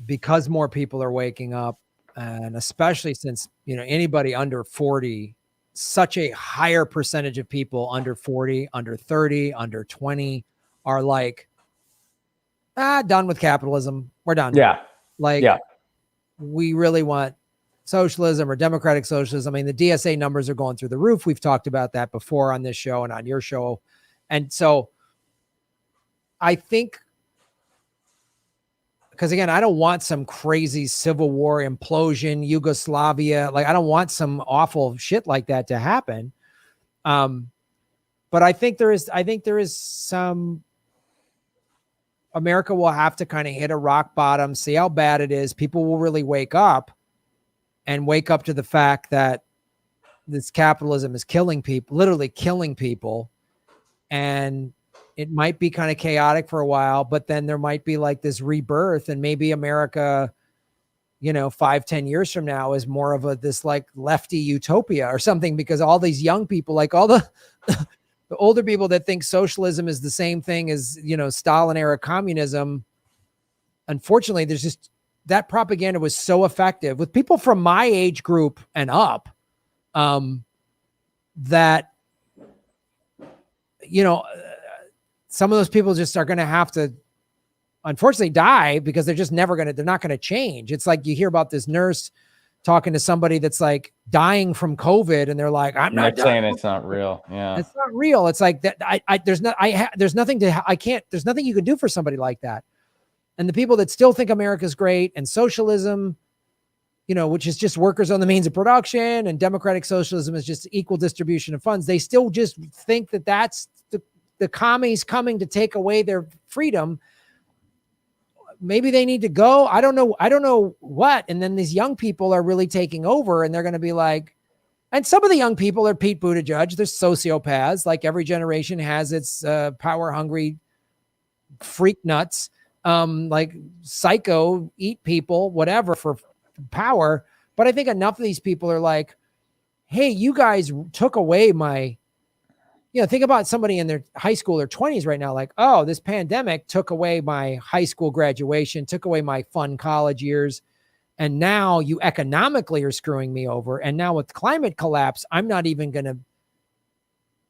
because more people are waking up, and especially since, anybody under 40, such a higher percentage of people under 40, under 30, under 20 are like, done with capitalism. We're done. Yeah. We really want socialism or democratic socialism. I mean, the DSA numbers are going through the roof. We've talked about that before on this show and on your show. And so I think, because again, I don't want some crazy civil war implosion, Yugoslavia. Like, I don't want some awful shit like that to happen. But I think there is some, America will have to kind of hit a rock bottom, see how bad it is. People will really wake up to the fact that this capitalism is killing people, literally killing people. And it might be kind of chaotic for a while, but then there might be like this rebirth, and maybe America, 5-10 years from now is more of this like lefty utopia or something, because all these young people, like all the older people that think socialism is the same thing as, Stalin era communism. Unfortunately, there's just that propaganda was so effective with people from my age group and up, that, you know, some of those people just are going to have to, unfortunately, die because they're not going to change. It's like you hear about this nurse talking to somebody that's like dying from COVID, and they're like, I'm not saying it's not real. Yeah. It's not real. It's like that. There's nothing you can do for somebody like that. And the people that still think America's great and socialism, you know, which is just workers on the means of production, and democratic socialism is just equal distribution of funds. They still just think that that's the commies coming to take away their freedom. Maybe they need to go. I don't know what. And then these young people are really taking over, and they're going to be like, and some of the young people are Pete Buttigieg. They're sociopaths. Like every generation has its power hungry freak nuts, like psycho, eat people, whatever for power. But I think enough of these people are like, hey, you guys took away my, you know, think about somebody in their high school or 20s right now, like, oh, this pandemic took away my high school graduation, took away my fun college years. And now you economically are screwing me over. And now with climate collapse, I'm not even going to,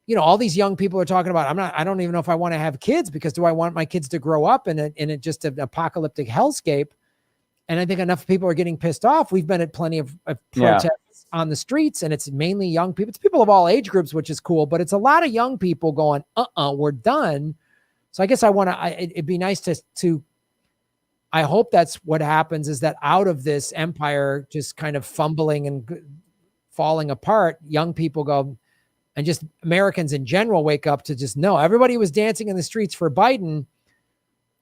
you know, all these young people are talking about, I don't even know if I want to have kids, because do I want my kids to grow up in a just an apocalyptic hellscape? And I think enough people are getting pissed off. We've been at plenty of protests on the streets, and it's mainly young people. It's people of all age groups, which is cool, but it's a lot of young people going, we're done. So I guess it'd be nice to, I hope that's what happens, is that out of this empire just kind of fumbling and falling apart, young people go, and just Americans in general wake up to just know everybody was dancing in the streets for Biden,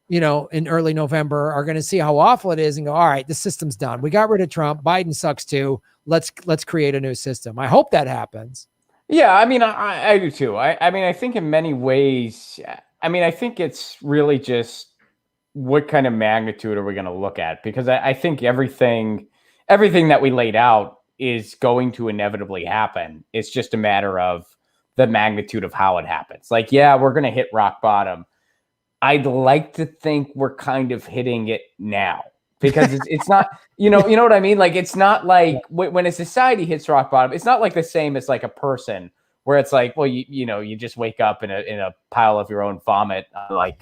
you know, in early November, are going to see how awful it is and go, all right, the system's done. We got rid of Trump. Biden sucks too. Let's create a new system. I hope that happens. Yeah. I mean, I do too. I mean, I think in many ways, I mean, I think it's really just what kind of magnitude are we going to look at? Because I think everything that we laid out is going to inevitably happen. It's just a matter of the magnitude of how it happens. Like, yeah, we're going to hit rock bottom. I'd like to think we're kind of hitting it now, because it's not, you know what I mean? Like, it's not like when a society hits rock bottom, it's not like the same as like a person where it's like, well, you just wake up in a pile of your own vomit, like,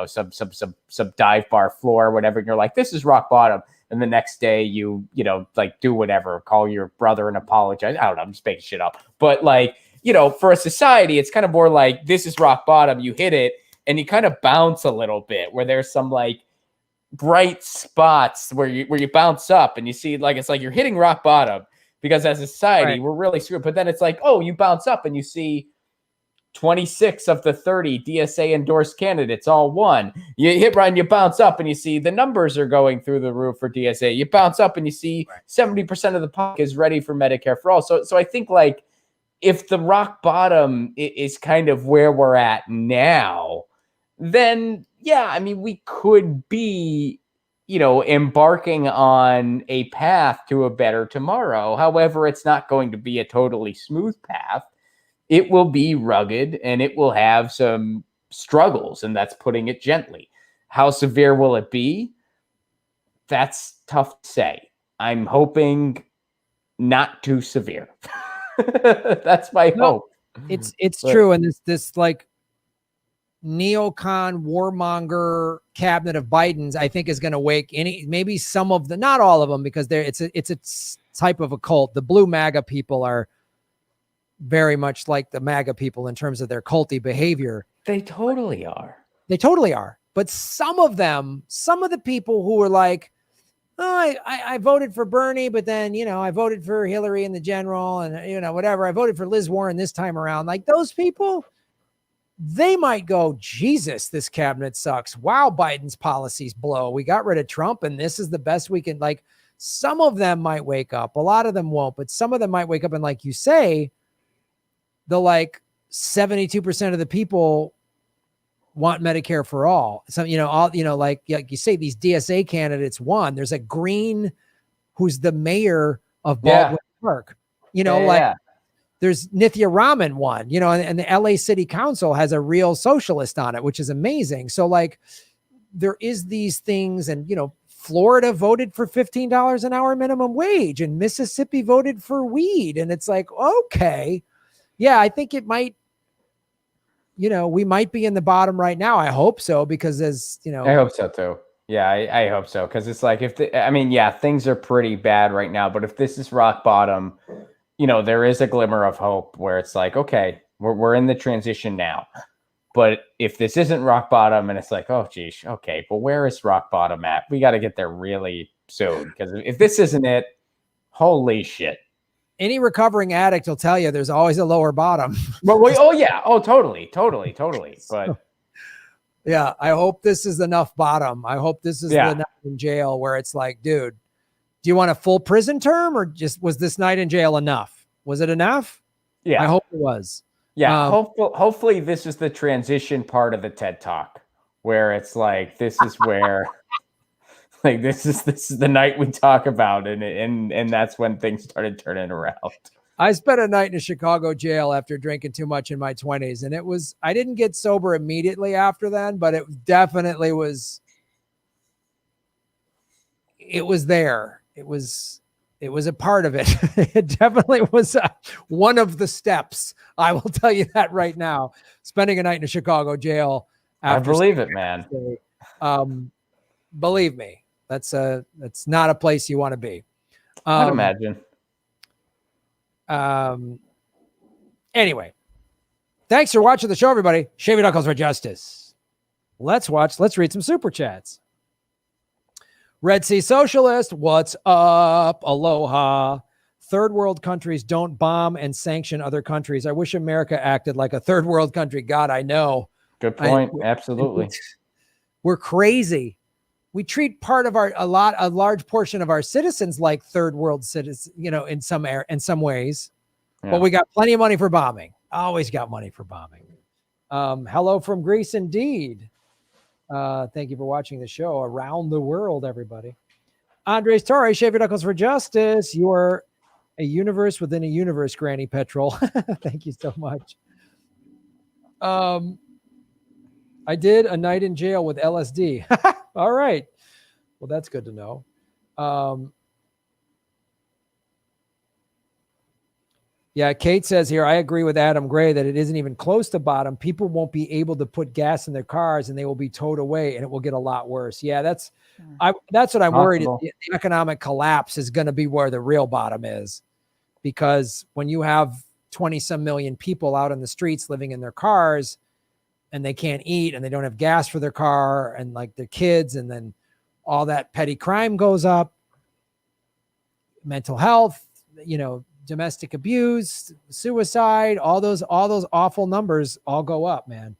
some dive bar floor or whatever. And you're like, this is rock bottom. And the next day you like do whatever, call your brother and apologize. I don't know. I'm just making shit up. But like, for a society, it's kind of more like, this is rock bottom. You hit it and you kind of bounce a little bit, where there's some like bright spots where you bounce up and you see, like, it's like you're hitting rock bottom, because as a society, we're really screwed. But then it's like, oh, you bounce up and you see 26 of the 30 DSA endorsed candidates all won. You hit right and you bounce up and you see the numbers are going through the roof for DSA. You bounce up and you see 70% of the public is ready for Medicare for all. So I think, like, if the rock bottom is kind of where we're at now, then yeah, I mean, we could be, embarking on a path to a better tomorrow. However, it's not going to be a totally smooth path. It will be rugged and it will have some struggles, and that's putting it gently. How severe will it be? That's tough to say. I'm hoping not too severe. That's my hope. It's true. And this like neocon warmonger cabinet of Biden's, I think, is going to wake maybe some of not all of them, because it's a type of a cult. The blue MAGA people are very much like the MAGA people in terms of their culty behavior. They totally are. But some of the people who were like, oh, I voted for Bernie, but then, I voted for Hillary in the general, and, whatever. I voted for Liz Warren this time around. Like, those people, they might go, Jesus, this cabinet sucks. Wow, Biden's policies blow. We got rid of Trump, and this is the best we can. Like, some of them might wake up. A lot of them won't, but some of them might wake up. And like you say, the like 72% of the people want Medicare for all. So, like you say, these DSA candidates won. There's a Green who's the mayor of Baldwin Park, there's Nithya Raman won, and the LA City Council has a real socialist on it, which is amazing. So like, there is these things, and, Florida voted for $15 an hour minimum wage, and Mississippi voted for weed. And it's like, okay, yeah, I think it might, we might be in the bottom right now. I hope so, because I hope so too. Yeah, I hope so. Because it's like, things are pretty bad right now. But if this is rock bottom, there is a glimmer of hope where it's like, okay, we're in the transition now. But if this isn't rock bottom and it's like, oh, geez, okay, but where is rock bottom at? We got to get there really soon. Because if this isn't it, holy shit. Any recovering addict will tell you there's always a lower bottom. Totally. But yeah, I hope this is enough bottom. I hope this is the night in jail where it's like, dude, do you want a full prison term, or just was this night in jail enough? Was it enough? Yeah, I hope it was. Yeah, hopefully this is the transition part of the TED Talk where it's like, this is where, like, this is the night we talk about, and that's when things started turning around. I spent a night in a Chicago jail after drinking too much in my 20s, and I didn't get sober immediately after then, but it definitely was. It was there. It was a part of it. It definitely was one of the steps. I will tell you that right now. Spending a night in a Chicago jail. I believe it, man. Believe me, that's not a place you want to be. I'd imagine. Anyway, thanks for watching the show, everybody. Shave your knuckles for justice. Let's read some super chats. Red Sea Socialist, what's up? Aloha. Third world countries don't bomb and sanction other countries. I wish America acted like a third world country. God, I know. Good point. Absolutely. We're crazy. We treat a large portion of our citizens like third world citizens, in some ways. Yeah. But we got plenty of money for bombing. Always got money for bombing. Hello from Greece, indeed. Thank you for watching the show around the world, everybody. Andres Torres, Shave Your Knuckles for Justice. You are a universe within a universe, Granny Petrol. Thank you so much. I did a night in jail with LSD. All right. Well, that's good to know. Yeah, Kate says here, I agree with Adam Gray that it isn't even close to bottom. People won't be able to put gas in their cars and they will be towed away and it will get a lot worse. Yeah, that's what I'm worried. The economic collapse is going to be where the real bottom is, because when you have 20 some million people out on the streets living in their cars and they can't eat and they don't have gas for their car and like their kids, and then all that petty crime goes up, mental health, domestic abuse, suicide, all those awful numbers all go up, man.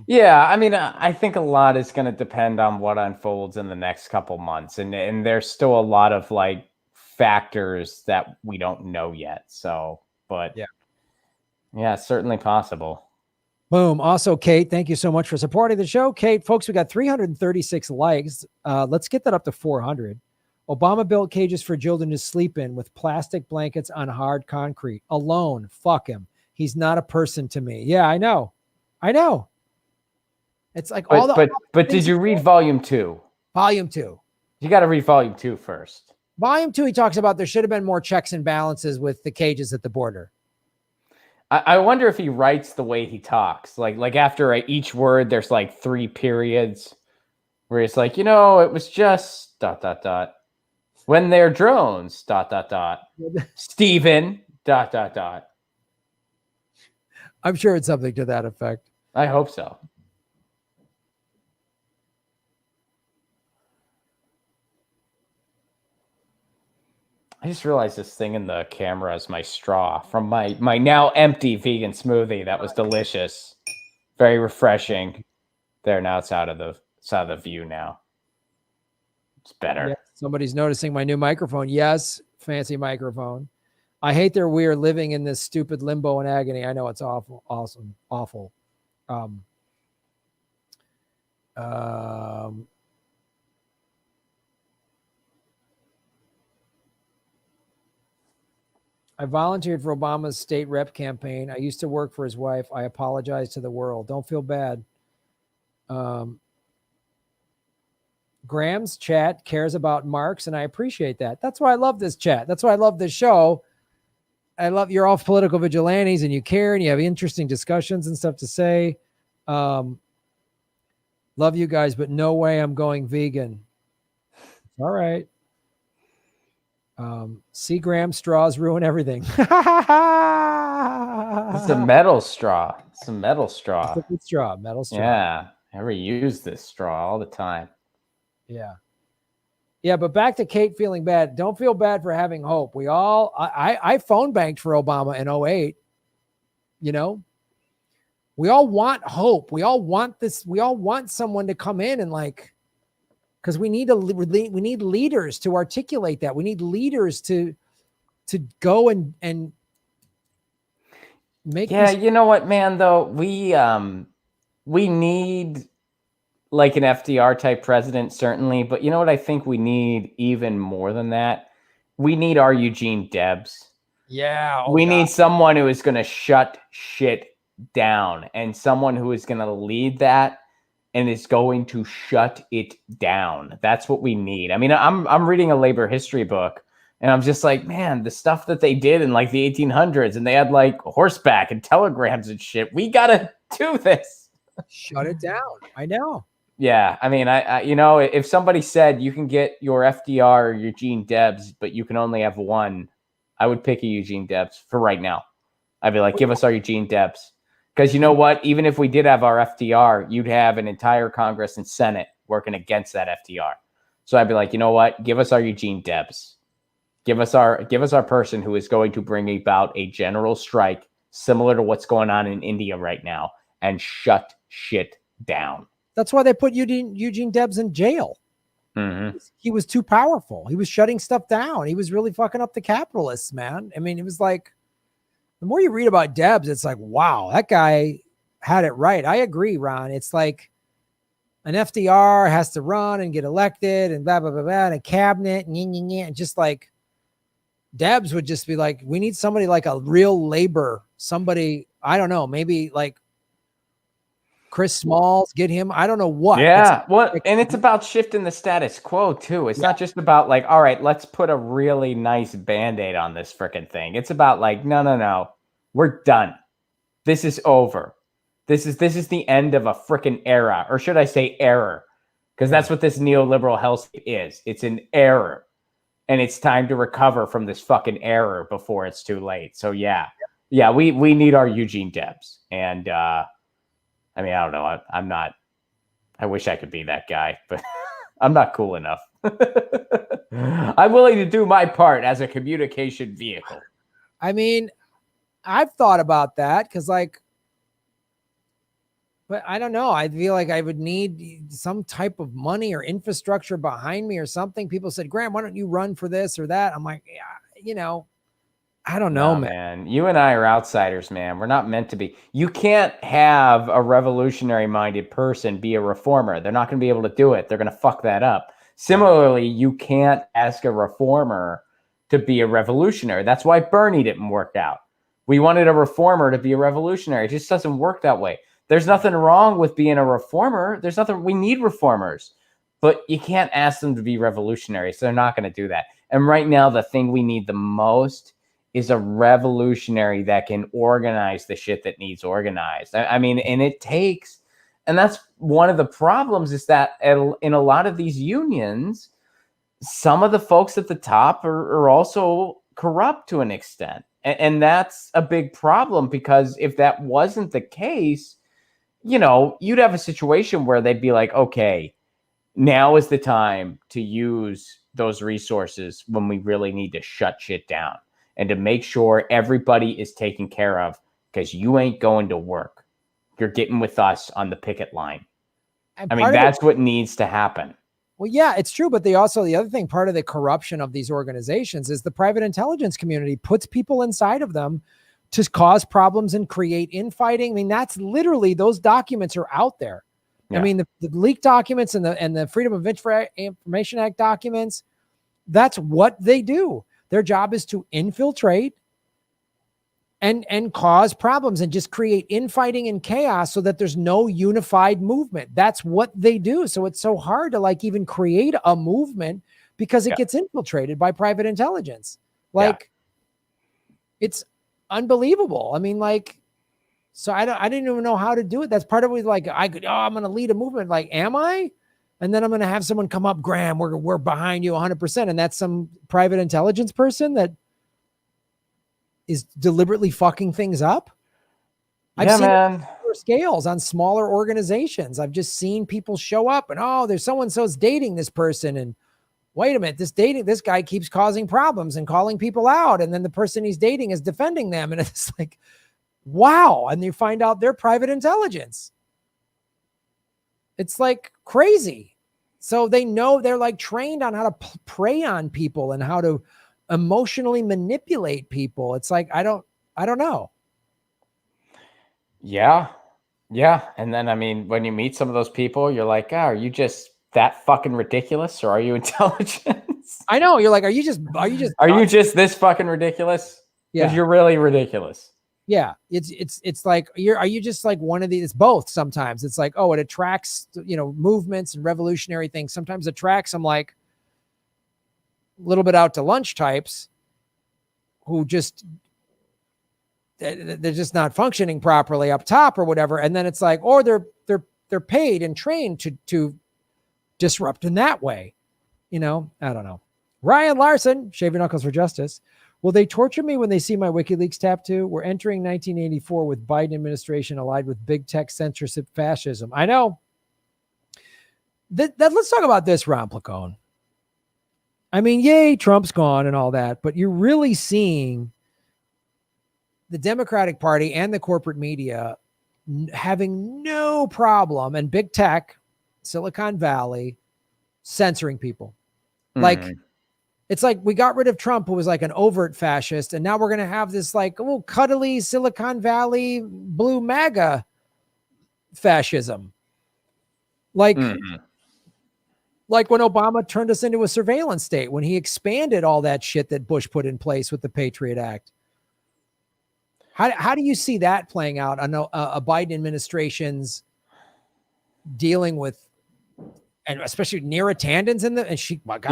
Yeah, I mean, I think a lot is going to depend on what unfolds in the next couple months, and there's still a lot of like factors that we don't know yet. So, but yeah, certainly possible. Boom. Also, Kate, thank you so much for supporting the show. Kate, folks, we got 336 likes. Let's get that up to 400. Obama built cages for children to sleep in with plastic blankets on hard concrete. Alone. Fuck him. He's not a person to me. Yeah, I know. It's like but did you read volume 2? Volume 2. You got to read volume 2 first. Volume 2, he talks about there should have been more checks and balances with the cages at the border. I wonder if he writes the way he talks. Like after each word, there's like 3 periods where it's like, it was just ... When they're drones ... Steven ... I'm sure it's something to that effect. I hope so. I just realized this thing in the camera is my straw from my now empty vegan smoothie. That was delicious. Very refreshing. There, now it's out of the view now. It's better. Yeah, somebody's noticing my new microphone. Yes, fancy microphone. I hate that we are living in this stupid limbo and agony. I know it's awful, awful. I volunteered for Obama's state rep campaign. I used to work for his wife. I apologize to the world. Don't feel bad. Graham's chat cares about Marx, and I appreciate that. That's why I love this chat. That's why I love this show. I love you're all political vigilantes, and you care, and you have interesting discussions and stuff to say. Love you guys, but no way I'm going vegan. All right. See, Graham, straws ruin everything. It's a metal straw. It's a metal straw. It's a good straw, metal straw. Yeah. I reuse this straw all the time. Yeah. Yeah, but back to Kate feeling bad. Don't feel bad for having hope. We all, I phone banked for Obama in 2008. You know, we all want hope. We all want this. We all want someone to come in and like, because we need leaders to articulate that. We need leaders to go and make. Yeah, you know what, man? Though we need like an FDR type president, certainly. But you know what? I think we need even more than that. We need our Eugene Debs. Yeah, we need someone who is going to shut shit down, and someone who is going to lead that and is going to shut it down. That's what we need. I mean, I'm reading a labor history book, and I'm just like, man, the stuff that they did in like the 1800s, and they had like horseback and telegrams and shit. We got to do this. Shut it down. I know. Yeah. I mean, I you know, if somebody said you can get your FDR or Eugene Debs, but you can only have one, I would pick a Eugene Debs for right now. I'd be like, give us our Eugene Debs. Because you know what? Even if we did have our FDR, you'd have an entire Congress and Senate working against that FDR. So I'd be like, you know what? Give us our Eugene Debs. Give us our person who is going to bring about a general strike similar to what's going on in India right now and shut shit down. That's why they put Eugene Debs in jail. Mm-hmm. He was too powerful. He was shutting stuff down. He was really fucking up the capitalists, man. I mean, it was like, the more you read about Debs, it's like, wow, that guy had it right. I agree, Ron. It's like an FDR has to run and get elected and blah, blah, blah, blah, and a cabinet and just like Debs would just be like, we need somebody like a real labor, somebody, I don't know, maybe like Chris Smalls, get him. I don't know what. Yeah. And it's about shifting the status quo too. It's not just about like, all right, let's put a really nice Band-Aid on this freaking thing. It's about like, no. We're done. This is over. This is the end of a freaking era, or should I say error? Because that's what this neoliberal hellscape is. It's an error. And it's time to recover from this fucking error before it's too late. So yeah, we need our Eugene Debs. And I mean, I don't know. I'm not. I wish I could be that guy, but I'm not cool enough. I'm willing to do my part as a communication vehicle. I mean, I've thought about that because, like, but I don't know. I feel like I would need some type of money or infrastructure behind me or something. People said, Graham, why don't you run for this or that? I'm like, yeah, you know. I don't know, man. You and I are outsiders, man. We're not meant to be. You can't have a revolutionary-minded person be a reformer. They're not going to be able to do it. They're going to fuck that up. Similarly, you can't ask a reformer to be a revolutionary. That's why Bernie didn't work out. We wanted a reformer to be a revolutionary. It just doesn't work that way. There's nothing wrong with being a reformer. There's nothing. We need reformers, but you can't ask them to be revolutionary. So they're not going to do that. And right now, the thing we need the most is a revolutionary that can organize the shit that needs organized. I mean, and it takes, and that's one of the problems is that in a lot of these unions, some of the folks at the top are also corrupt to an extent. And that's a big problem, because if that wasn't the case, you know, you'd have a situation where they'd be like, okay, now is the time to use those resources when we really need to shut shit down and to make sure everybody is taken care of, because you ain't going to work. You're getting with us on the picket line. I mean, that's what needs to happen. Well, yeah, it's true. But the other thing, part of the corruption of these organizations is the private intelligence community puts people inside of them to cause problems and create infighting. I mean, that's literally, those documents are out there. Yeah. I mean, the leaked documents and the Freedom of Information Act documents, that's what they do. Their job is to infiltrate and cause problems and just create infighting and chaos so that there's no unified movement. That's what they do. So it's so hard to like even create a movement because it gets infiltrated by private intelligence. Like it's unbelievable. I mean, like, so I didn't even know how to do it. That's part of it. Like I'm going to lead a movement. Like, am I? And then I'm going to have someone come up, Graham, we're behind you 100%. And that's some private intelligence person that is deliberately fucking things up. I've seen smaller scales on smaller organizations. I've just seen people show up and, there's so-and-so's dating this person. And wait a minute, this guy keeps causing problems and calling people out. And then the person he's dating is defending them. And it's like, wow. And you find out they're private intelligence. It's like crazy. So they know, they're like trained on how to prey on people and how to emotionally manipulate people. It's like, I don't know. Yeah. And then, I mean, when you meet some of those people, you're like, are you just that fucking ridiculous or are you intelligent? I know. You're like, are you just this fucking ridiculous? Yeah. Because you're really ridiculous. Yeah. It's like, are you just like one of these? It's both sometimes. It's like, it attracts, movements and revolutionary things. Sometimes attracts them like a little bit out to lunch types who just, they're just not functioning properly up top or whatever. And then it's like, or they're paid and trained to disrupt in that way. I don't know. Ryan Larson, Shave Your Knuckles for Justice. Will they torture me when they see my WikiLeaks tattoo? We're entering 1984 with Biden administration allied with big tech censorship fascism. I know. Let's talk about this, Ron Placone. I mean, yay, Trump's gone and all that, but you're really seeing the Democratic Party and the corporate media having no problem, and big tech, Silicon Valley, censoring people. Like, it's like we got rid of Trump, who was like an overt fascist, and now we're going to have this like, cuddly Silicon Valley blue MAGA fascism. Like, like when Obama turned us into a surveillance state, when he expanded all that shit that Bush put in place with the Patriot Act. How do you see that playing out on a Biden administration's dealing with, and especially Neera Tanden's and she loves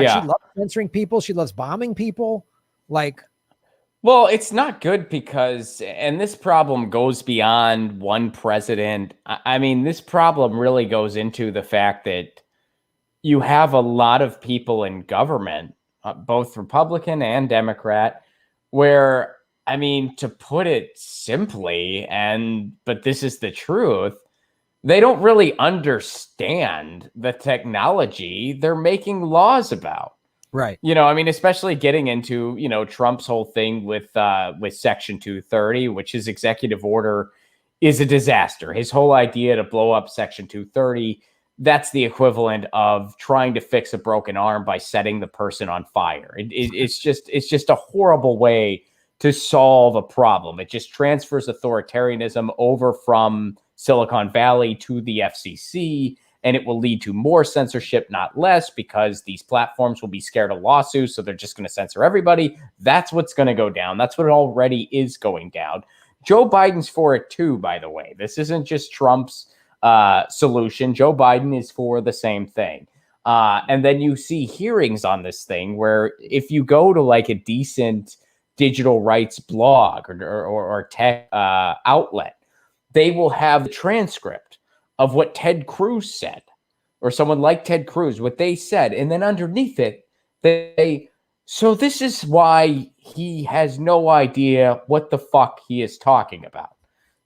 censoring people. She loves bombing people. Like, well, it's not good because, and this problem goes beyond one president. I mean, this problem really goes into the fact that you have a lot of people in government, both Republican and Democrat, where, I mean, to put it simply, but this is the truth, they don't really understand the technology they're making laws about. Right. I mean, especially getting into, Trump's whole thing with Section 230, which his executive order is a disaster. His whole idea to blow up Section 230, that's the equivalent of trying to fix a broken arm by setting the person on fire. It's just a horrible way to solve a problem. It just transfers authoritarianism over from Silicon Valley to the FCC, and it will lead to more censorship, not less, because these platforms will be scared of lawsuits, so they're just going to censor everybody. That's what's going to go down. That's what already is going down. Joe Biden's for it too, by the way. This isn't just Trump's solution. Joe Biden is for the same thing. And then you see hearings on this thing where if you go to like a decent digital rights blog or tech outlet, they will have the transcript of what Ted Cruz said, or someone like Ted Cruz, what they said. And then underneath it, so this is why he has no idea what the fuck he is talking about.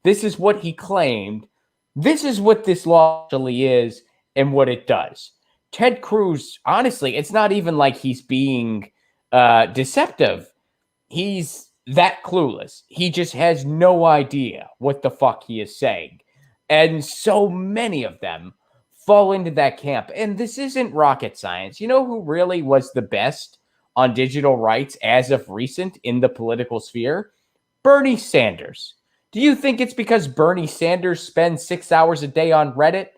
This is what he claimed. This is what this law actually is and what it does. Ted Cruz, honestly, it's not even like he's being deceptive. He's that clueless. He just has no idea what the fuck he is saying. And so many of them fall into that camp. And this isn't rocket science. You know who really was the best on digital rights as of recent in the political sphere? Bernie Sanders. Do you think it's because Bernie Sanders spends 6 hours a day on Reddit?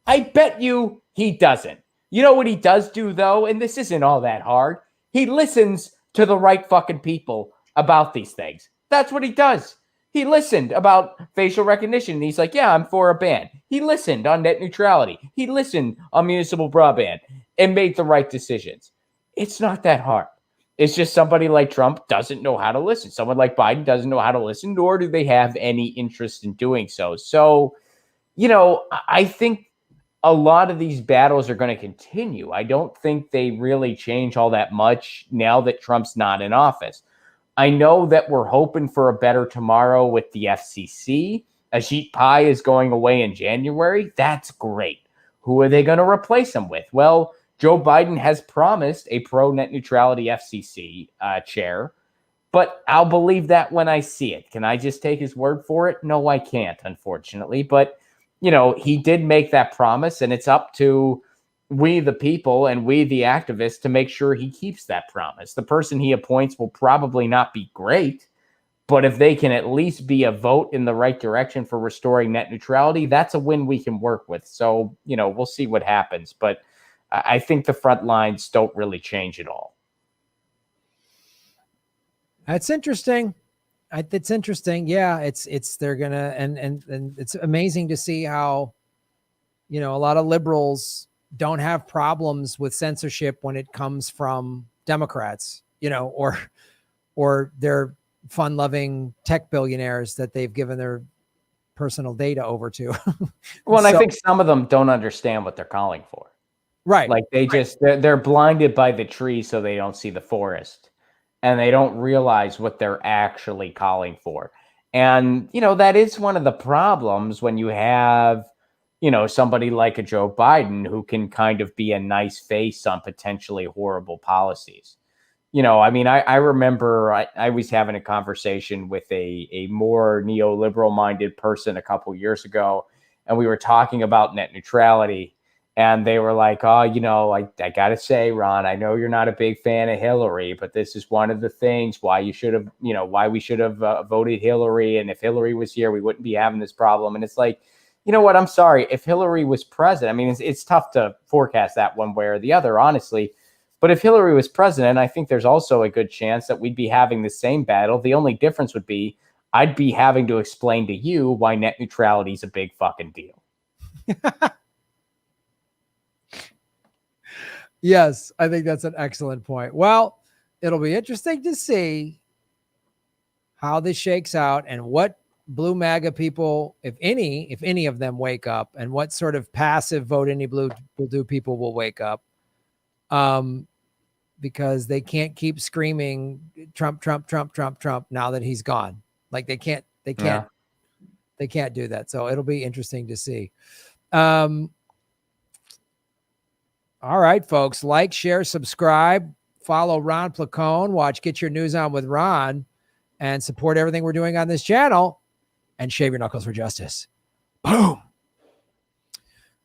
I bet you he doesn't. You know what he does do, though? And this isn't all that hard. He listens to the right fucking people about these things. That's what he does. He listened about facial recognition. And he's like, yeah, I'm for a ban. He listened on net neutrality. He listened on municipal broadband and made the right decisions. It's not that hard. It's just somebody like Trump doesn't know how to listen. Someone like Biden doesn't know how to listen, nor do they have any interest in doing so. So, I think a lot of these battles are going to continue. I don't think they really change all that much now that Trump's not in office. I know that we're hoping for a better tomorrow with the FCC. Ajit Pai is going away in January. That's great. Who are they going to replace him with? Well, Joe Biden has promised a pro-net neutrality FCC chair, but I'll believe that when I see it. Can I just take his word for it? No, I can't, unfortunately. But, he did make that promise, and it's up to we, the people, and we, the activists, to make sure he keeps that promise. The person he appoints will probably not be great, but if they can at least be a vote in the right direction for restoring net neutrality, that's a win we can work with. So, we'll see what happens. But I think the front lines don't really change at all. That's interesting. It's interesting. Yeah, they're gonna and it's amazing to see how, a lot of liberals don't have problems with censorship when it comes from Democrats, or they're fun-loving tech billionaires that they've given their personal data over to. Well, and I think some of them don't understand what they're calling for. Right. Like they're blinded by the tree so they don't see the forest, and they don't realize what they're actually calling for. And, that is one of the problems when you have, somebody like a Joe Biden who can kind of be a nice face on potentially horrible policies. I remember I was having a conversation with a more neoliberal minded person a couple years ago, and we were talking about net neutrality. And they were like, oh, I got to say, Ron, I know you're not a big fan of Hillary, but this is one of the things why you should have, why we should have voted Hillary. And if Hillary was here, we wouldn't be having this problem. And it's like, you know what? I'm sorry. If Hillary was president, I mean, it's tough to forecast that one way or the other, honestly. But if Hillary was president, I think there's also a good chance that we'd be having the same battle. The only difference would be I'd be having to explain to you why net neutrality is a big fucking deal. Yes, I think that's an excellent point. Well, it'll be interesting to see how this shakes out and what blue MAGA people, if any of them wake up, and what sort of passive vote any blue will do people will wake up. Because they can't keep screaming Trump, Trump, Trump, Trump, Trump now that he's gone. Like they can't do that. So it'll be interesting to see. All right, folks, like, share, subscribe, follow Ron Placone, watch Get Your News On with Ron, and support everything we're doing on this channel, and shave your knuckles for justice. Boom.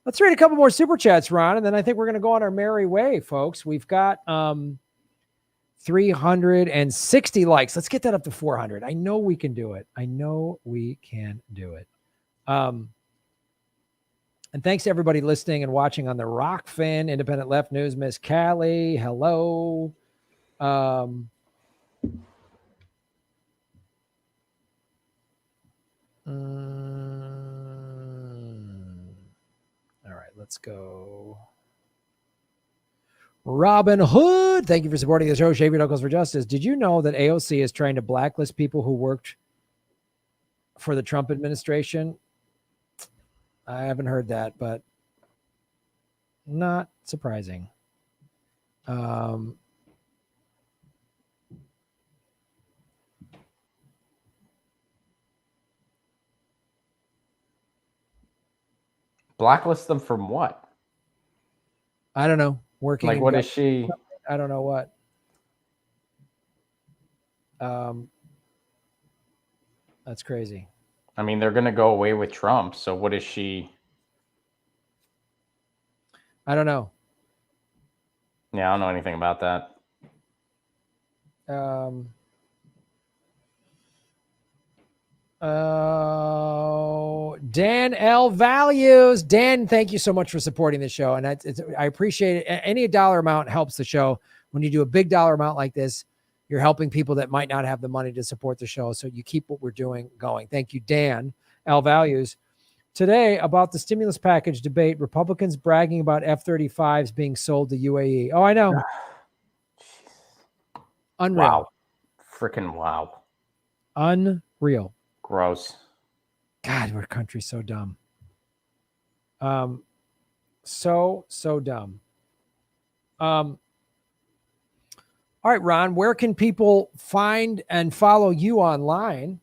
Let's read a couple more super chats, Ron, and then I think we're going to go on our merry way, folks. We've got 360 likes. Let's get that up to 400. I know we can do it. And thanks to everybody listening and watching on the Rockfin Independent Left News. Miss Callie, hello. All right, let's go. Robin Hood, thank you for supporting the show. Shave your knuckles for justice. Did you know that AOC is trying to blacklist people who worked for the Trump administration? I haven't heard that, but not surprising. Blacklist them from what? I don't know. Working like, what is she? I don't know what. That's crazy. I mean, they're going to go away with Trump. So what is she? I don't know. Yeah, I don't know anything about that. Dan L. Values. Dan, thank you so much for supporting the show. And I appreciate it. Any dollar amount helps the show. When you do a big dollar amount like this, You're helping people that might not have the money to support the show. So you keep what we're doing going. Thank you, Dan. L Values. Today, about the stimulus package debate, Republicans bragging about F-35s being sold to UAE. Oh, I know. Unreal. Wow. Freaking wow. Unreal. Gross. God, our country's so dumb. So dumb. All right, Ron, where can people find and follow you online?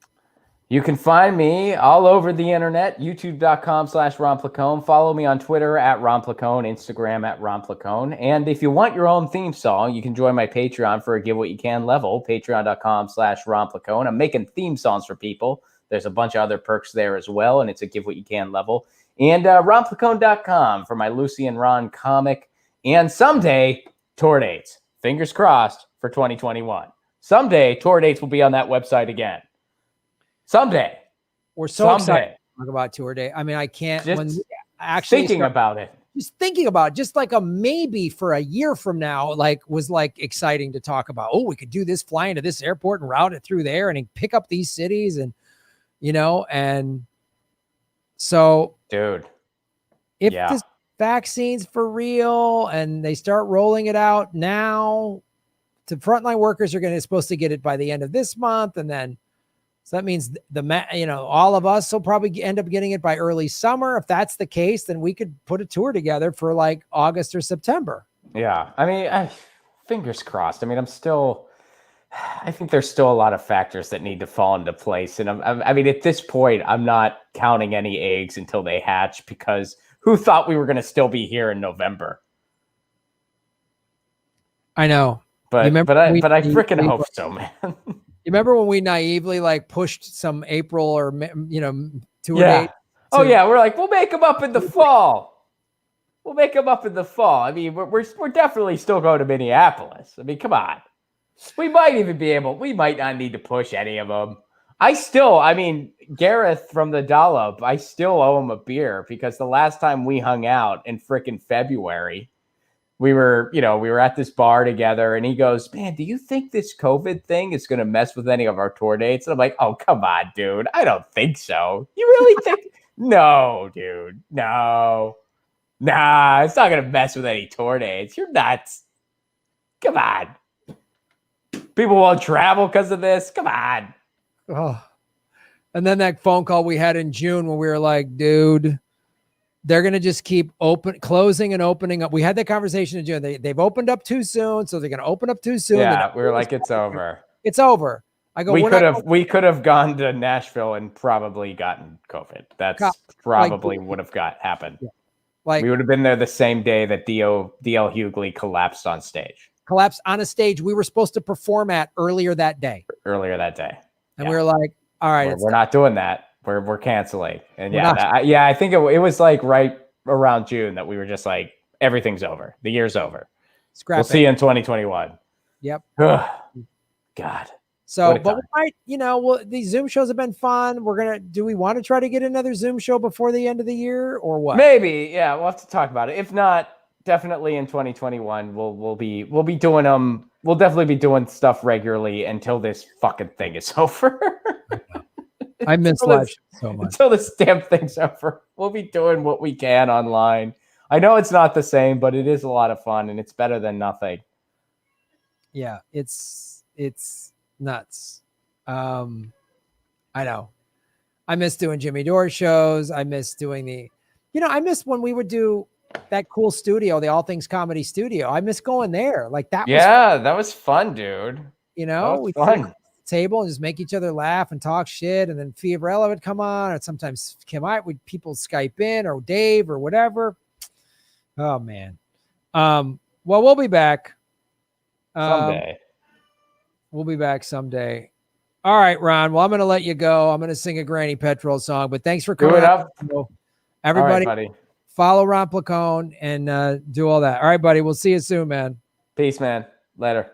You can find me all over the internet, youtube.com/Ron Placone. Follow me on Twitter @Ron Placone, Instagram @Ron Placone. And if you want your own theme song, you can join my Patreon for a Give What You Can level, patreon.com/Ron Placone. I'm making theme songs for people. There's a bunch of other perks there as well, and it's a Give What You Can level. And ronplacone.com for my Lucy and Ron comic. And someday, tour dates. Fingers crossed for 2021. Someday, tour dates will be on that website again. Someday. We're so excited to talk about tour day. I mean, I can't Just actually thinking about it. Just thinking about it, just like a maybe for a year from now, like was like exciting to talk about. Oh, we could do this, fly into this airport and route it through there and pick up these cities and, and so dude, if this vaccine's for real and they start rolling it out now, the frontline workers are supposed to get it by the end of this month. And then, so that means all of us will probably end up getting it by early summer. If that's the case, then we could put a tour together for like August or September. Yeah. I mean, fingers crossed. I mean, I think there's still a lot of factors that need to fall into place. And I mean, at this point, I'm not counting any eggs until they hatch, because who thought we were going to still be here in November? I know. But I freaking hope so, man. You remember when we naively pushed some April or tour date? Oh yeah, we're like, we'll make them up in the fall. We'll make them up in the fall. I mean, we're definitely still going to Minneapolis. I mean, come on. We might not need to push any of them. Gareth from the Dollop, I still owe him a beer, because the last time we hung out in frickin' February, we were at this bar together, and he goes, man, do you think this COVID thing is going to mess with any of our tour dates? And I'm like, oh, come on, dude. I don't think so. You really think? No, dude. No. Nah, it's not going to mess with any tour dates. You're nuts. Come on. People won't travel because of this. Come on. Oh. And then that phone call we had in June when we were like, dude, they're going to just keep closing and opening up. We had that conversation in June. They've opened up too soon, so they're going to open up too soon. Yeah, we were like, it's over. It's over. I go, we could have gone to Nashville and probably gotten COVID. That's probably would have happened. Yeah. We would have been there the same day that DL Hughley collapsed on stage. Collapsed on a stage we were supposed to perform at earlier that day. And we were like, all right, we're not doing that. We're canceling. And I think it was like right around June that we were just like, everything's over. The year's over. We'll see you in 2021. Yep. God. So, but we might, these Zoom shows have been fun. Do we want to try to get another Zoom show before the end of the year or what? Maybe. Yeah. We'll have to talk about it. If not, definitely in 2021, we'll be doing them. We'll definitely be doing stuff regularly until this fucking thing is over. I miss live so much. Until this damn thing's over, we'll be doing what we can online. I know it's not the same, but it is a lot of fun, and it's better than nothing. Yeah, it's nuts. I know. I miss doing Jimmy Dore shows. I miss doing I miss when we would do that cool studio, the All Things Comedy Studio. I miss going there. Like that. That was fun, dude. We fun. Table and just make each other laugh and talk shit, and then Fiorella would come on, or sometimes people Skype in, or Dave or whatever. Oh man. Well, we'll be back someday. We'll be back someday. All right, Ron. Well, I'm going to let you go. I'm going to sing a Granny Petrol song, but thanks for coming. Everybody, buddy. Follow Ron Placone and do all that. All right, buddy. We'll see you soon, man. Peace, man. Later.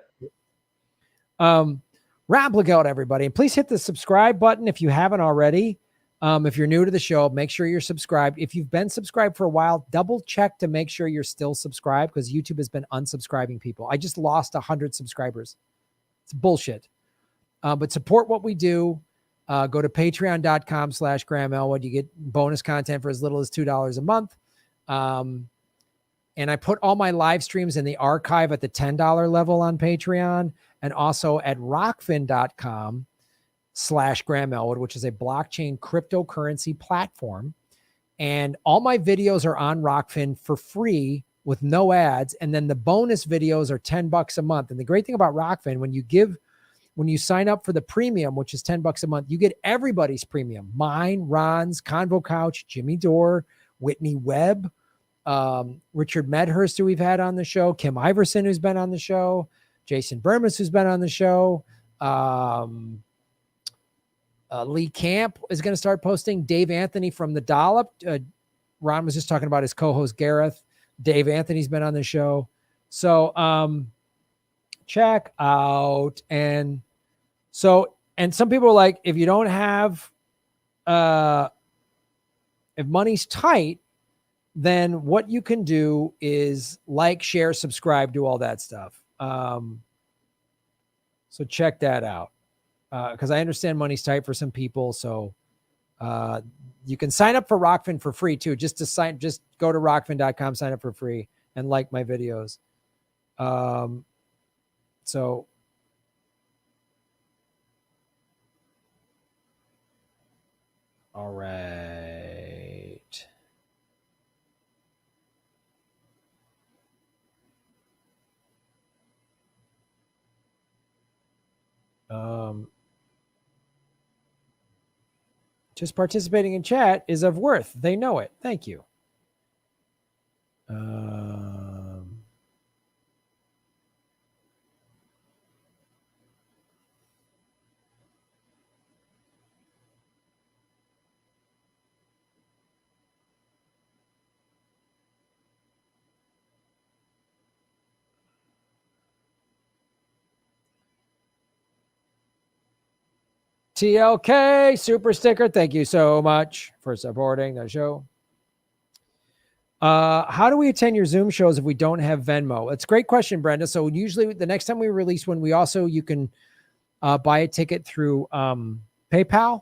Ron Placone, everybody. And please hit the subscribe button if you haven't already. If you're new to the show, make sure you're subscribed. If you've been subscribed for a while, double check to make sure you're still subscribed, because YouTube has been unsubscribing people. I just lost 100 subscribers. It's bullshit. But support what we do. Go to patreon.com/Graham Elwood. You get bonus content for as little as $2 a month. And I put all my live streams in the archive at the $10 level on Patreon and also at rockfin.com/Graham Elwood, which is a blockchain cryptocurrency platform. And all my videos are on Rockfin for free with no ads. And then the bonus videos are $10 a month. And the great thing about Rockfin, when you sign up for the premium, which is $10 a month, you get everybody's premium. Mine, Ron's, Convo Couch, Jimmy Dore, Whitney Webb, Richard Medhurst, who we've had on the show, Kim Iverson, who's been on the show, Jason Burmis, who's been on the show. Lee Camp is going to start posting. Dave Anthony from The Dollop. Ron was just talking about his co-host Gareth. Dave Anthony's been on the show. So check out. And some people are like, if you don't have, if money's tight, then what you can do is like, share, subscribe, do all that stuff. So check that out. Because I understand money's tight for some people. So you can sign up for Rockfin for free too. Just go to rockfin.com, sign up for free, and like my videos. So all right. Just participating in chat is of worth. They know it. Thank you. TLK super sticker. Thank you so much for supporting the show. How do we attend your Zoom shows if we don't have Venmo? It's a great question, Brenda. So usually the next time we release one, you can buy a ticket through PayPal.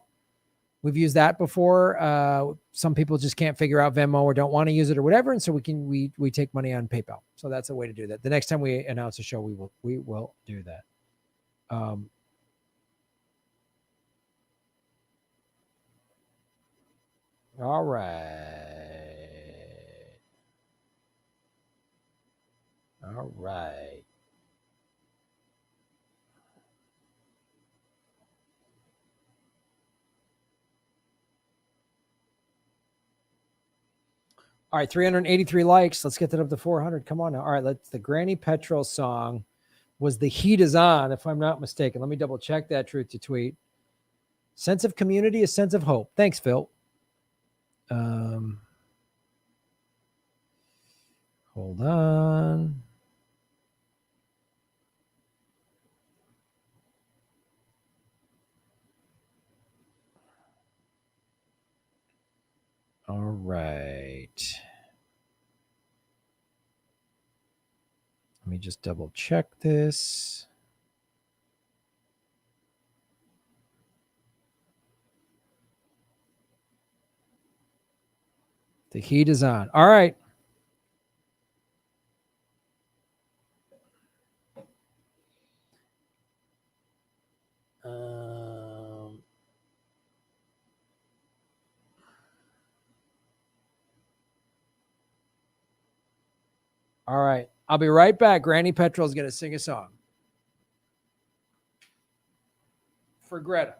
We've used that before. Some people just can't figure out Venmo or don't want to use it or whatever. And so we take money on PayPal. So that's a way to do that. The next time we announce a show, we will do that. All right. All right. All right, 383 likes. Let's get that up to 400. Come on now. All right, the Granny Petrol song was The Heat Is On, if I'm not mistaken. Let me double check that truth to tweet. Sense of community, a sense of hope. Thanks, Phil. Hold on. All right. Let me just double check this. The heat is on. All right. All right. I'll be right back. Granny Petrol is going to sing a song for Greta.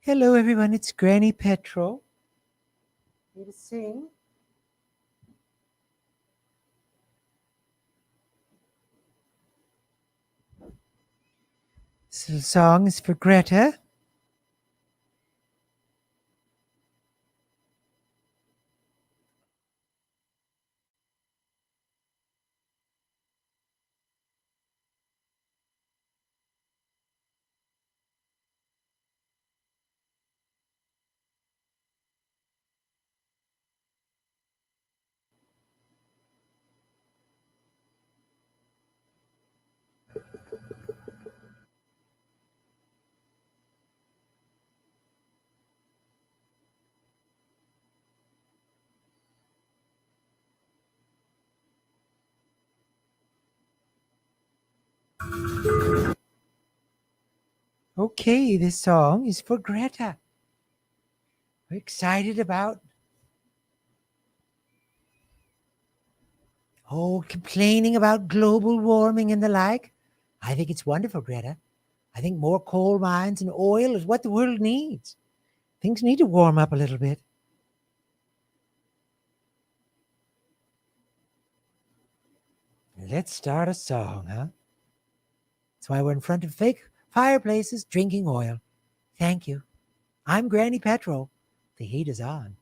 Hello, everyone. It's Granny Petrol. Here to sing. This little song is for Greta. Okay, this song is for Greta. We're excited about complaining about global warming and the like. I think it's wonderful, Greta. I think more coal mines and oil is what the world needs. Things need to warm up a little bit. Let's start a song, huh? That's why we're in front of fake fireplaces drinking oil. Thank you. I'm Granny Petrol. The heat is on.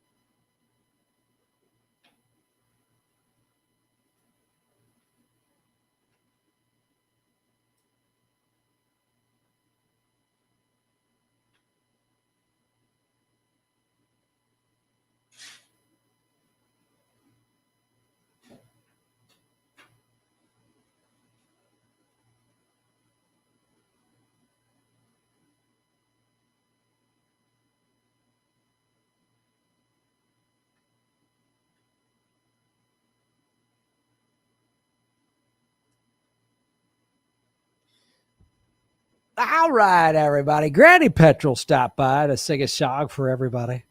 All right, everybody. Granny Petrol stopped by to sing a song for everybody.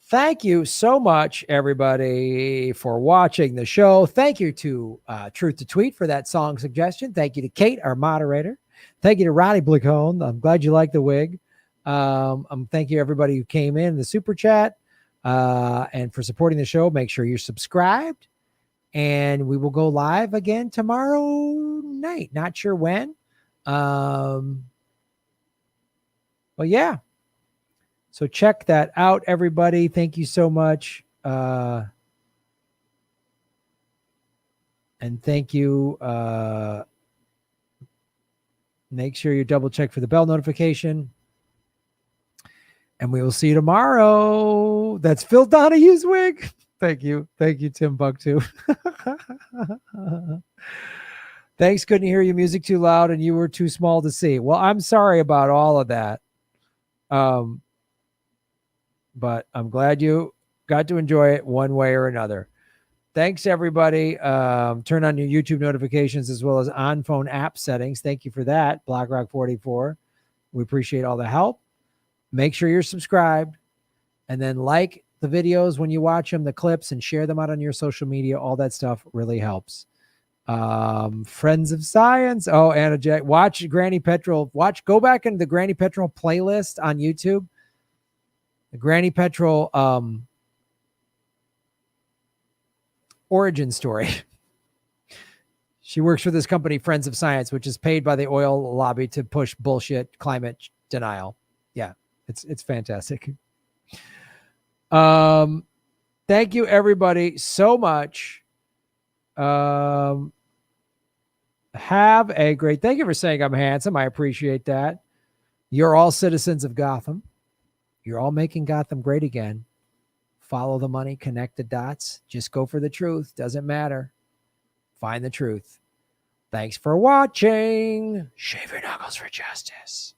Thank you so much, everybody, for watching the show. Thank you to Truth to Tweet for that song suggestion. Thank you to Kate, our moderator. Thank you to Ronnie Placone. I'm glad you like the wig. Thank you, everybody who came in the super chat and for supporting the show. Make sure you're subscribed. And we will go live again tomorrow night. Not sure when. But yeah. So check that out, everybody. Thank you so much. And thank you. Make sure you double check for the bell notification. And we will see you tomorrow. That's Phil Donahue's wig. Thank you. Thank you, Timbuktu. Thanks. Couldn't hear your music too loud and you were too small to see. Well, I'm sorry about all of that. But I'm glad you got to enjoy it one way or another. Thanks, everybody. Turn on your YouTube notifications as well as on phone app settings. Thank you for that, BlackRock44. We appreciate all the help. Make sure you're subscribed and then like the videos when you watch them, the clips, and share them out on your social media. All that stuff really helps. Friends of Science. Oh, Anna Jack. Watch Granny Petrol. Go back into the Granny Petrol playlist on YouTube. The Granny Petrol origin story. She works for this company, Friends of Science, which is paid by the oil lobby to push bullshit climate denial. Yeah, it's fantastic. Thank you, everybody, so much. Have a great. Thank you for saying I'm handsome. I appreciate that. You're all citizens of Gotham. You're all making Gotham great again. Follow the money, connect the dots. Just go for the truth. Doesn't matter. Find the truth. Thanks for watching. Shave your knuckles for justice.